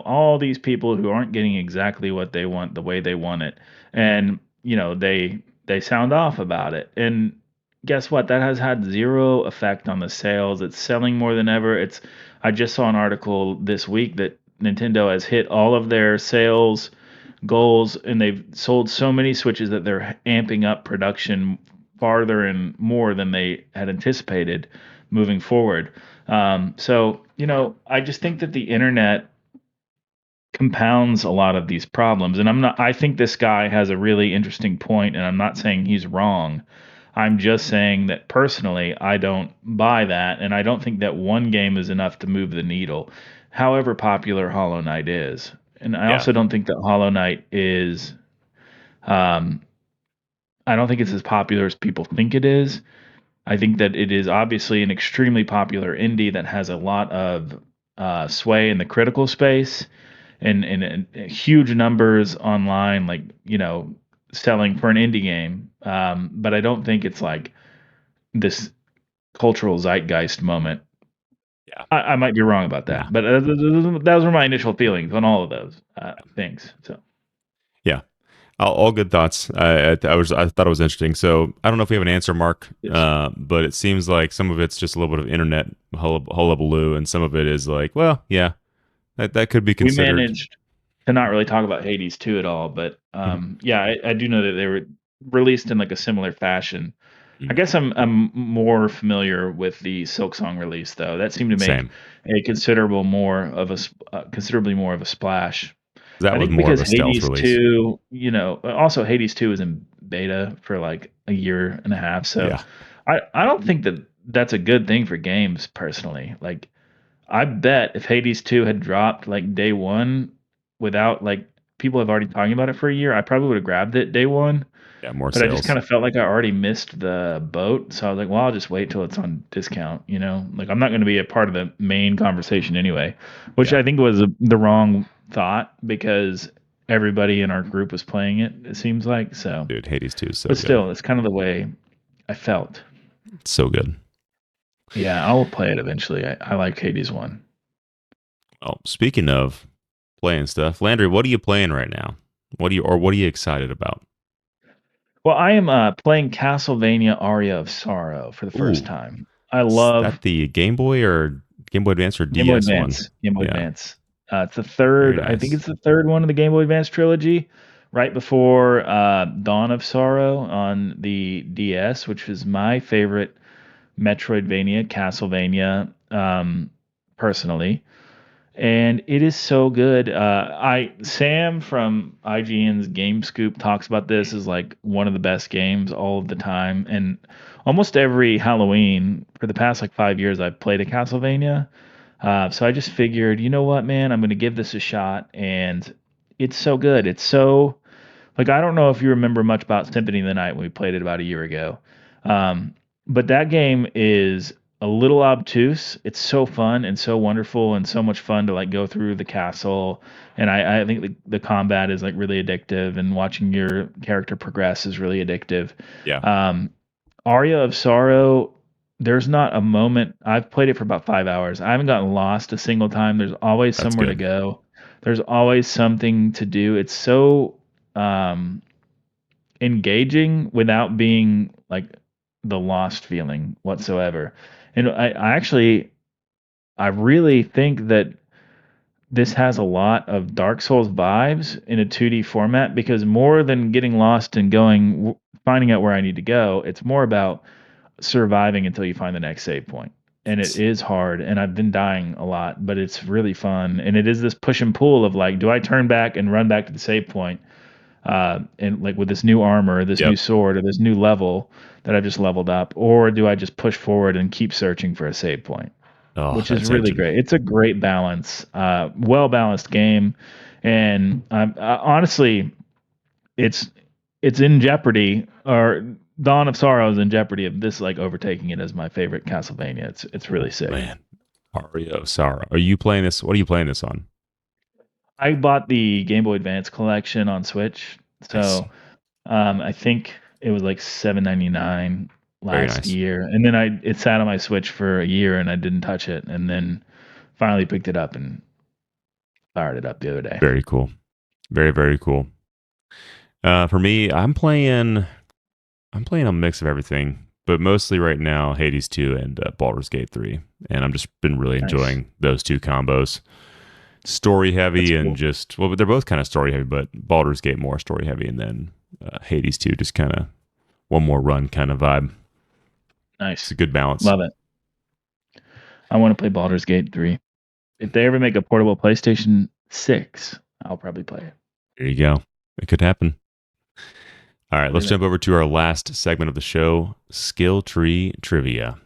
all these people who aren't getting exactly what they want the way they want it, and they sound off about it. And guess what? That has had zero effect on the sales. It's selling more than ever. I just saw an article this week that Nintendo has hit all of their sales goals, and they've sold so many Switches that they're amping up production farther and more than they had anticipated moving forward. So, I just think that the internet compounds a lot of these problems. And I think this guy has a really interesting point, and I'm not saying he's wrong. I'm just saying that personally, I don't buy that, and I don't think that one game is enough to move the needle, however popular Hollow Knight is. And I Yeah. also don't think that Hollow Knight is, um, I don't think it's as popular as people think it is. I think that it is obviously an extremely popular indie that has a lot of sway in the critical space, and huge numbers online, like, selling for an indie game. But I don't think it's like this cultural zeitgeist moment. Yeah. I might be wrong about Yeah. that, but those were my initial feelings on all of those things. So Yeah. All good thoughts. I thought it was interesting. So I don't know if we have an answer, Mark, yes, but it seems like some of it's just a little bit of internet hullabaloo, and some of it is like, well, yeah, that could be we considered. managed to not really talk about Hades 2 at all, but Mhm. yeah, I do know that they were released in like a similar fashion. I Mhm. guess I'm more familiar with the Silksong release though. That seemed to make Same. a considerably more of a splash. That I was think more of because a stealth Hades release. 2, also Hades 2 is in beta for like a year and a half. So Yeah. I don't think that that's a good thing for games personally. Like, I bet if Hades 2 had dropped like day one without like people have already talking about it for a year, I probably would have grabbed it day one. Yeah. More But I just sales. kind of felt like I already missed the boat. So I was like, well, I'll just wait till it's on discount. Like, I'm not going to be a part of the main conversation anyway, which Yeah. I think was the wrong thought because everybody in our group was playing it, it seems like. So, Dude, Hades 2 is so but good. still, it's kind of the way I felt. So good. Yeah, I'll play it eventually. I like Hades 1. Well, speaking of playing stuff, Landry, what are you playing right now? What are you excited about? Well, I am playing Castlevania Aria of Sorrow for the first Ooh, time. I is love that the Game Boy or Game Boy Advance or Game Boy DS one? Advance. Game Boy Yeah. Advance. It's the Very third. I think nice. it's the third one of the Game Boy Advance trilogy, right before Dawn of Sorrow on the DS, which is my favorite Metroidvania, Castlevania, personally, and it is so good. I Sam from IGN's Game Scoop talks about this as like one of the best games all of the time, and almost every Halloween for the past like 5 years, I've played a Castlevania. So I just figured, you know what, man, I'm going to give this a shot, and it's so good. It's so like I don't know if you remember much about Symphony of the Night when we played it about a year ago, um, but that game is a little obtuse. It's so fun and so wonderful and so much fun to like go through the castle, and I think the combat is like really addictive, and watching your character progress is really addictive. Yeah, Um, Aria of Sorrow, there's not a moment. I've played it for about 5 hours. I haven't gotten lost a single time. There's always that's somewhere to good. go. There's always something to do. It's so um, engaging without being like the lost feeling whatsoever. And I really think that this has a lot of Dark Souls vibes in a 2D format, because more than getting lost and finding out where I need to go, it's more about surviving until you find the next save point. And it is hard, and I've been dying a lot, but it's really fun. And it is this push and pull of like, do I turn back and run back to the save point, and like with this new armor, this Yep. new sword, or this new level that I've just leveled up, or do I just push forward and keep searching for a save point? Oh, Which is that's really engine. great. It's a great balance, well balanced game, and honestly, it's it's in jeopardy, or Dawn of Sorrow is in jeopardy of this like overtaking it as my favorite Castlevania. It's really Oh sick. man, Ario Sara. Are you playing this? What are you playing this on? I bought the Game Boy Advance collection on Switch, Nice. so I think it was like 7.99 Very last nice. year, and then it sat on my Switch for a year and I didn't touch it, and then finally picked it up and fired it up the other day. Very cool. Very very cool. For me, I'm playing a mix of everything, but mostly right now Hades 2 and Baldur's Gate 3, and I'm just been really Nice. enjoying those two combos. Story That's heavy and cool. just well, they're both kind of story heavy, but Baldur's Gate more story heavy, and then Hades 2 just kind of one more run kind of vibe. It's Nice. a good balance. Love it. I want to play Baldur's Gate 3. If they ever make a portable PlayStation 6, I'll probably play it. There you go. It could happen. All right, What do let's you jump think? over to our last segment of the show, skill tree trivia.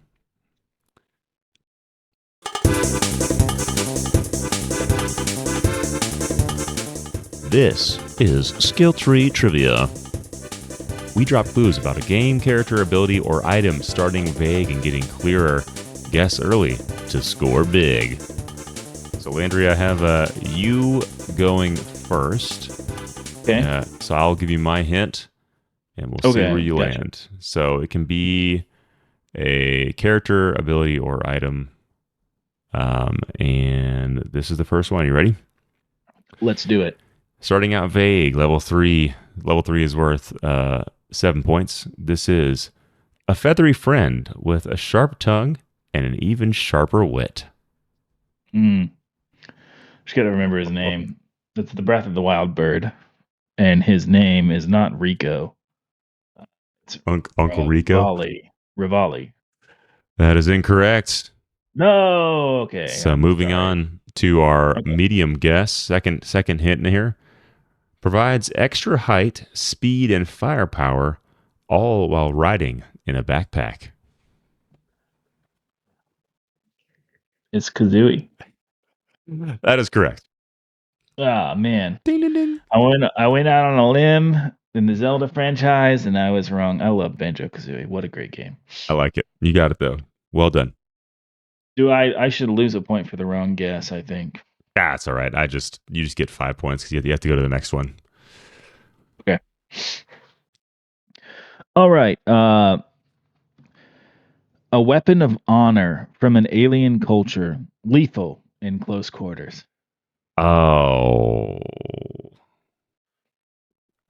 This is skill tree trivia. We drop clues about a game, character, ability, or item, starting vague and getting clearer. Guess early to score big. So, Landry, I have you going first. Okay. So I'll give you my hint, and we'll see where Okay. you Gotcha. land. So it can be a character, ability, or item. And this is the first one. You ready? Let's do it. Starting out vague, level 3. Level 3 is worth 7 points. This is a feathery friend with a sharp tongue and an even sharper wit. Mm. Just got to remember his name. That's the Breath of the Wild Bird, and his name is not Rico. It's Uncle Rico? Rivali. Rivali. That is incorrect. No. Okay. So I'm moving sorry. on to our Okay. medium guess, second hint in here. Provides extra height, speed, and firepower, all while riding in a backpack. It's Kazooie. That is correct. Ah, man. Ding ding ding. I went out on a limb in the Zelda franchise, and I was wrong. I love Banjo Kazooie. What a great game. I like it. You got it though. Well done. Do I should lose a point for the wrong guess, I think. That's all right. You just get 5 points because you have to go to the next one. Okay. All right. A weapon of honor from an alien culture, lethal in close quarters. Oh,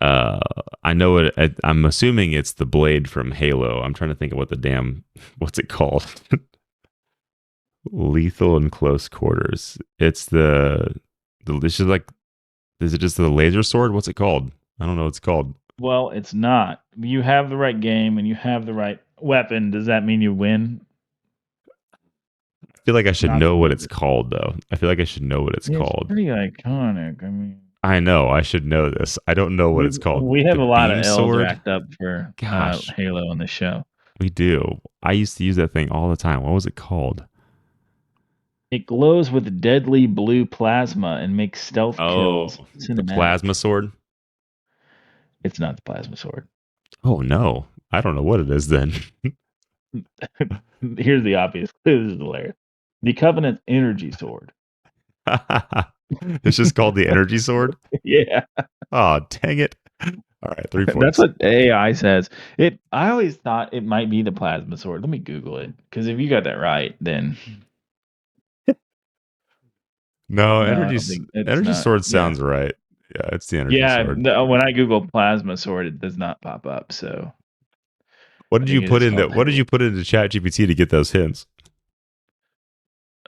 uh, I know it. I'm assuming it's the blade from Halo. I'm trying to think of what's it called? Lethal in close quarters. It's the This is like, is it just the laser sword? What's it called? I don't know what it's called. Well, it's not. You have the right game and you have the right weapon. Does that mean you win? I feel like I should Not the know what it's laser. called, though. I feel like I should know what it's Yeah, it's called. pretty iconic. I mean, I know I should know this. I don't know what we it's called. we have The a lot of beam L's sword? racked up for Gosh, Halo on the show. we do. I used to use that thing all the time. What was it called? It glows with deadly blue plasma and makes stealth Oh, kills the cinematic. plasma sword? It's not the plasma sword. Oh, no. I don't know what it is then. Here's the obvious clue. This is hilarious. The Covenant's energy sword. It's just called the energy sword? Yeah, Oh, dang it. All right, 3 that's points. what AI says. It. I always thought it might be the plasma sword. Let me Google it because if you got that right, then No, no, I don't think it's energy not. sword Yeah, sounds right. Yeah, it's the energy yeah. sword. When I Google plasma sword, it does not pop up. So What I did think you it put is in called that? What did Halo. you put into ChatGPT to get those hints?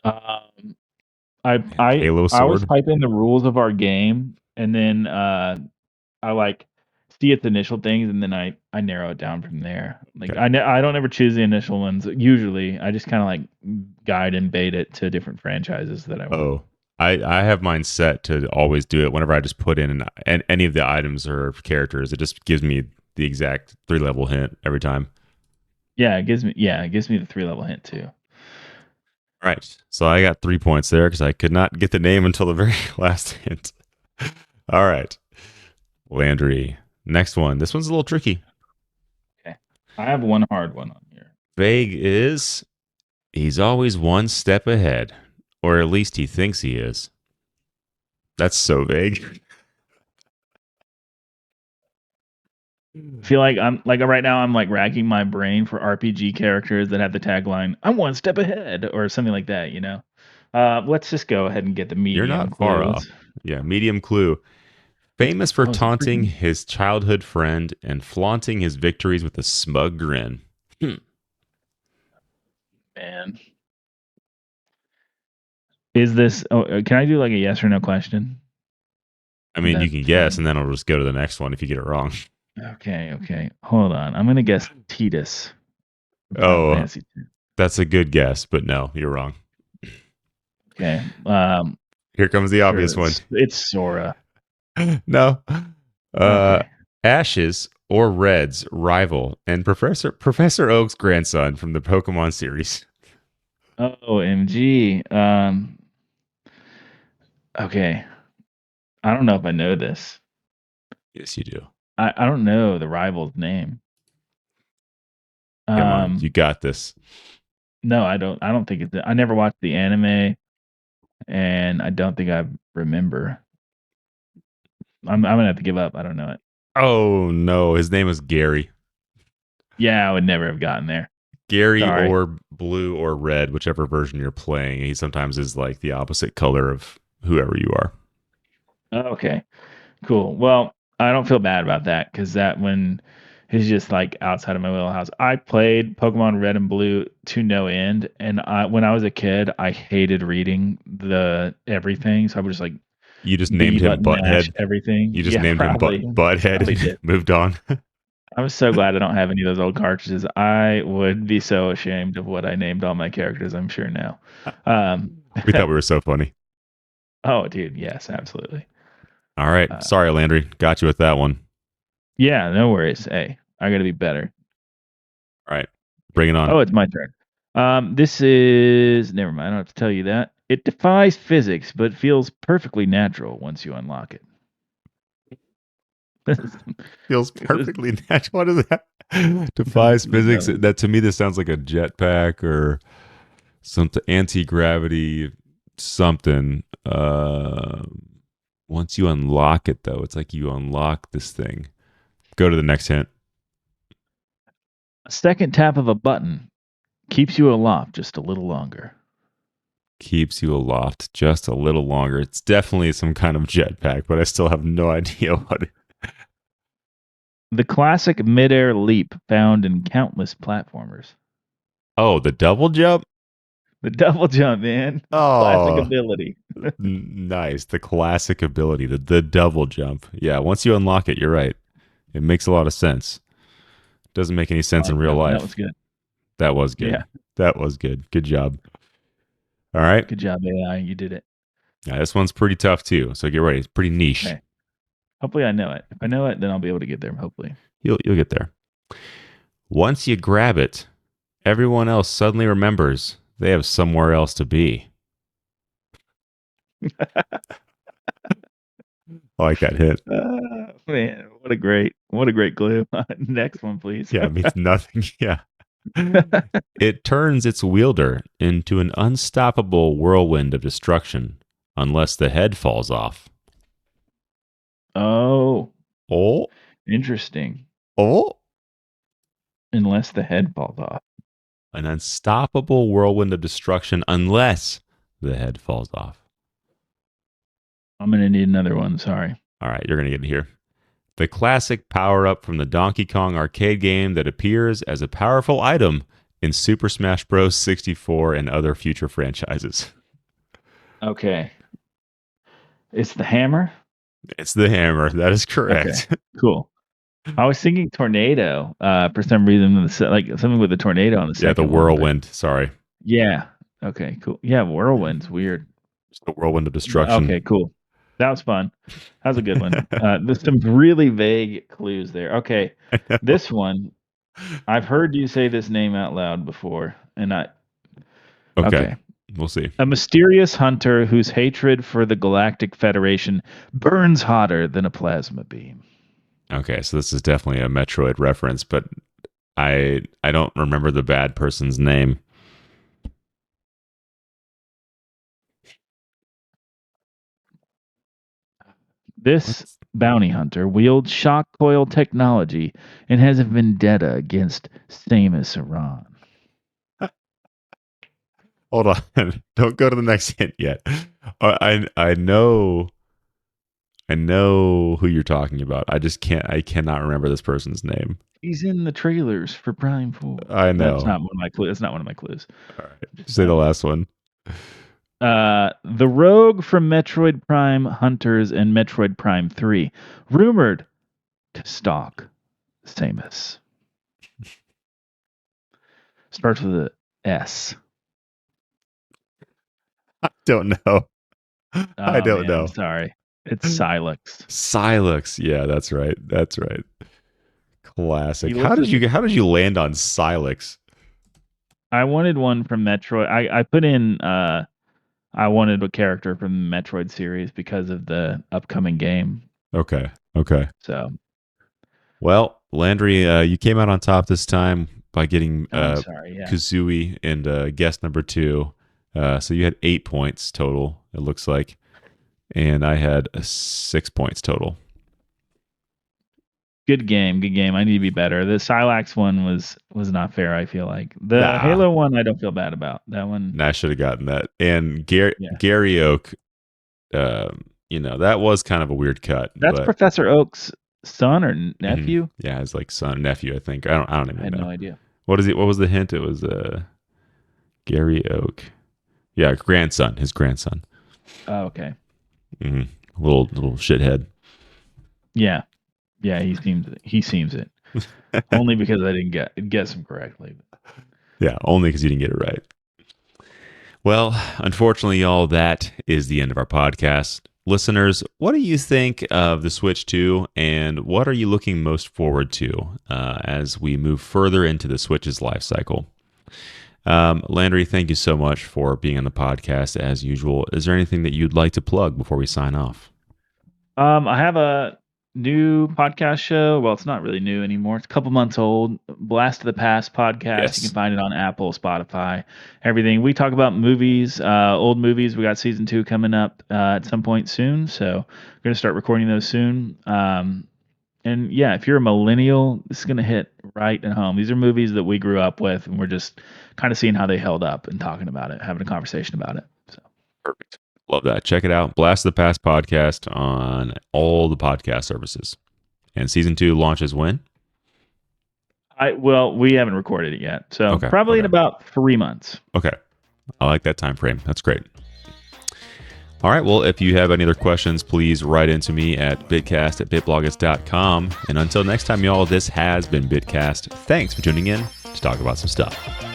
Um, I always Halo type in the rules of our game, and then I like see its initial things, and then I narrow it down from there. Like Okay. I don't ever choose the initial ones. Usually, I just kind of like guide and bait it to different franchises that I want. Oh, I have mine set to always do it whenever I just put in any of the items or characters. It just gives me the exact 3 level hint every time. Yeah, it gives me the 3 level hint too. All right. So I got 3 points there because I could not get the name until the very last hint. All right. Landry. Next one. This one's a little tricky. Okay, I have one hard one on here. Vague is he's always one step ahead, or at least he thinks he is. That's so vague. I feel like I'm like right now I'm like racking my brain for RPG characters that have the tagline "I'm one step ahead" or something like that. Let's just go ahead and get the You're medium not far clue. off. Yeah, medium clue. Famous for It's a taunting freaking his childhood friend and flaunting his victories with a smug grin. man. Is this? Oh, can I do like a yes or no question? I Would mean, you that can guess, count? and then I'll just go to the next one if you get it wrong. Okay. Hold on. I'm gonna guess Titus from Final Oh, Fantasy 2. that's a good guess, but no, you're wrong. Okay. Here comes the Sure. obvious one. It's Sora. No. Uh, Okay. Ash's or Red's rival and Professor Oak's grandson from the Pokemon series. OMG. Okay. I don't know if I know this. Yes, you do. I don't know the rival's name. Come on, you Um, got this. no, I don't. I don't think it's. I never watched the anime, and I don't think I remember. I'm gonna have to give up. I don't know it. Oh no, his name is Gary. Yeah, I would never have gotten there. Gary Sorry. or blue or red, whichever version you're playing. He sometimes is like the opposite color of whoever you are. Okay, cool. Well, I don't feel bad about that because that one is just like outside of my wheelhouse. I played Pokemon Red and Blue to no end, and when I was a kid, I hated reading the everything. So I would just like You just B named him button mash Butthead. everything. You just Yeah, named him Butthead probably and did. moved on. I'm so glad I don't have any of those old cartridges. I would be so ashamed of what I named all my characters, I'm sure now. Um, We thought we were so funny. oh, dude, yes, absolutely. All right. Uh, Sorry, Landry. Got you with that one. yeah, no worries. Hey, I got to be better. All right. Bring it on. Oh, it's my turn. This is never mind. I don't have to tell you that. It defies physics, but feels perfectly natural once you unlock it. Feels This perfectly natural. What is that? is Defies physics. dumb. That to me, this sounds like a jetpack or something anti gravity something. Once you unlock it, though, it's like you unlock this thing. Go to the next hint. A second tap of a button keeps you aloft just a little longer. Keeps you aloft just a little longer. It's definitely some kind of jetpack, but I still have no idea what it. The classic midair leap found in countless platformers. Oh, the double jump? The double jump, man. Classic Oh, ability. nice. The classic ability, the double jump. Yeah, once you unlock it, you're right. It makes a lot of sense. Doesn't make any I sense in like real that one. That was life. good. That was Yeah. good. That was good. Good job. All right. Good job, AI. You did it. Yeah, this one's pretty tough too. So get ready. It's pretty niche. Okay. Hopefully I know it. If I know it, then I'll be able to get there, hopefully. You'll get there. Once you grab it, everyone else suddenly remembers they have somewhere else to be. I like that hit. Man, what a great clue. Next one, please. Yeah, it means nothing. Yeah. It turns its wielder into an unstoppable whirlwind of destruction unless the head falls off. Oh, Oh, interesting. oh. Unless the head falls off. An unstoppable whirlwind of destruction unless the head falls off. I'm gonna need another one. Sorry. All right, you're going to get it here. The classic power up from the Donkey Kong arcade game that appears as a powerful item in Super Smash Bros. 64 and other future franchises. Okay. It's the hammer. It's the hammer. That is correct. Okay. Cool. I was thinking tornado. For some reason, like something with a tornado on the Yeah, the second one. whirlwind. Sorry. Yeah. Okay. Cool. Yeah, whirlwind's weird. Just the whirlwind of destruction. Okay. Cool. That was fun. That was a good one. There's some really vague clues there. Okay. This one, I've heard you say this name out loud before, and Okay. We'll see. A mysterious hunter whose hatred for the Galactic Federation burns hotter than a plasma beam. Okay, so this is definitely a Metroid reference, but I don't remember the bad person's name. This bounty hunter wields shock coil technology and has a vendetta against Samus Aran. Hold on. Don't go to the next hint yet. I know who you're talking about. I cannot remember this person's name. He's in the trailers for Prime 4. I know. That's not one of my clues. That's not one of my clues. All right. Say the last one. The rogue from Metroid Prime Hunters and Metroid Prime 3, rumored to stalk Samus. Starts with a S. I don't know. I don't know. I'm sorry. It's Silux. Silux. Yeah, that's right. That's right. Classic. He How looks did you land on Silux? I wanted one from Metroid. I put in I wanted a character from the Metroid series because of the upcoming game. Okay. So, Well, Landry, you came out on top this time by getting I'm sorry. Yeah. Kazooie and guest number 2. So you had 8 points total, it looks like. And I had 6 points total. Good game. I need to be better. The Silax one was not fair, I feel like. The Halo one I don't feel bad about. That one I should have gotten that. And Gary Oak, that was kind of a weird cut. That's Professor Oak's son or nephew? Yeah, his like son, nephew, I think. I don't even know. I had no idea. What was the hint? It was Gary Oak. Yeah, grandson, his grandson. Oh, okay. Mm-hmm. Little shithead. Yeah. Yeah, he seems it. Only because I didn't guess him correctly. Yeah, only because you didn't get it right. Well, unfortunately, y'all, that is the end of our podcast. Listeners, what do you think of the Switch 2, and what are you looking most forward to as we move further into the Switch's life cycle? Landry, thank you so much for being on the podcast as usual. Is there anything that you'd like to plug before we sign off? I have a new podcast show. Well, it's not really new anymore. It's a couple months old. Blast of the Past podcast. Yes. You can find it on Apple, Spotify, everything. We talk about movies, old movies. We got season 2 coming up at some point soon. So we're going to start recording those soon. And yeah, if you're a millennial, this is going to hit right at home. These are movies that we grew up with, and we're just kind of seeing how they held up and talking about it, having a conversation about it. So perfect. Love that. Check it out. Blast of the Past podcast on all the podcast services. And season 2 launches when? We haven't recorded it yet. So probably in about 3 months. Okay. I like that time frame. That's great. All right. Well, if you have any other questions, please write into me at bitcast@bitbloggers.com. And until next time, y'all, this has been BitCast. Thanks for tuning in to talk about some stuff.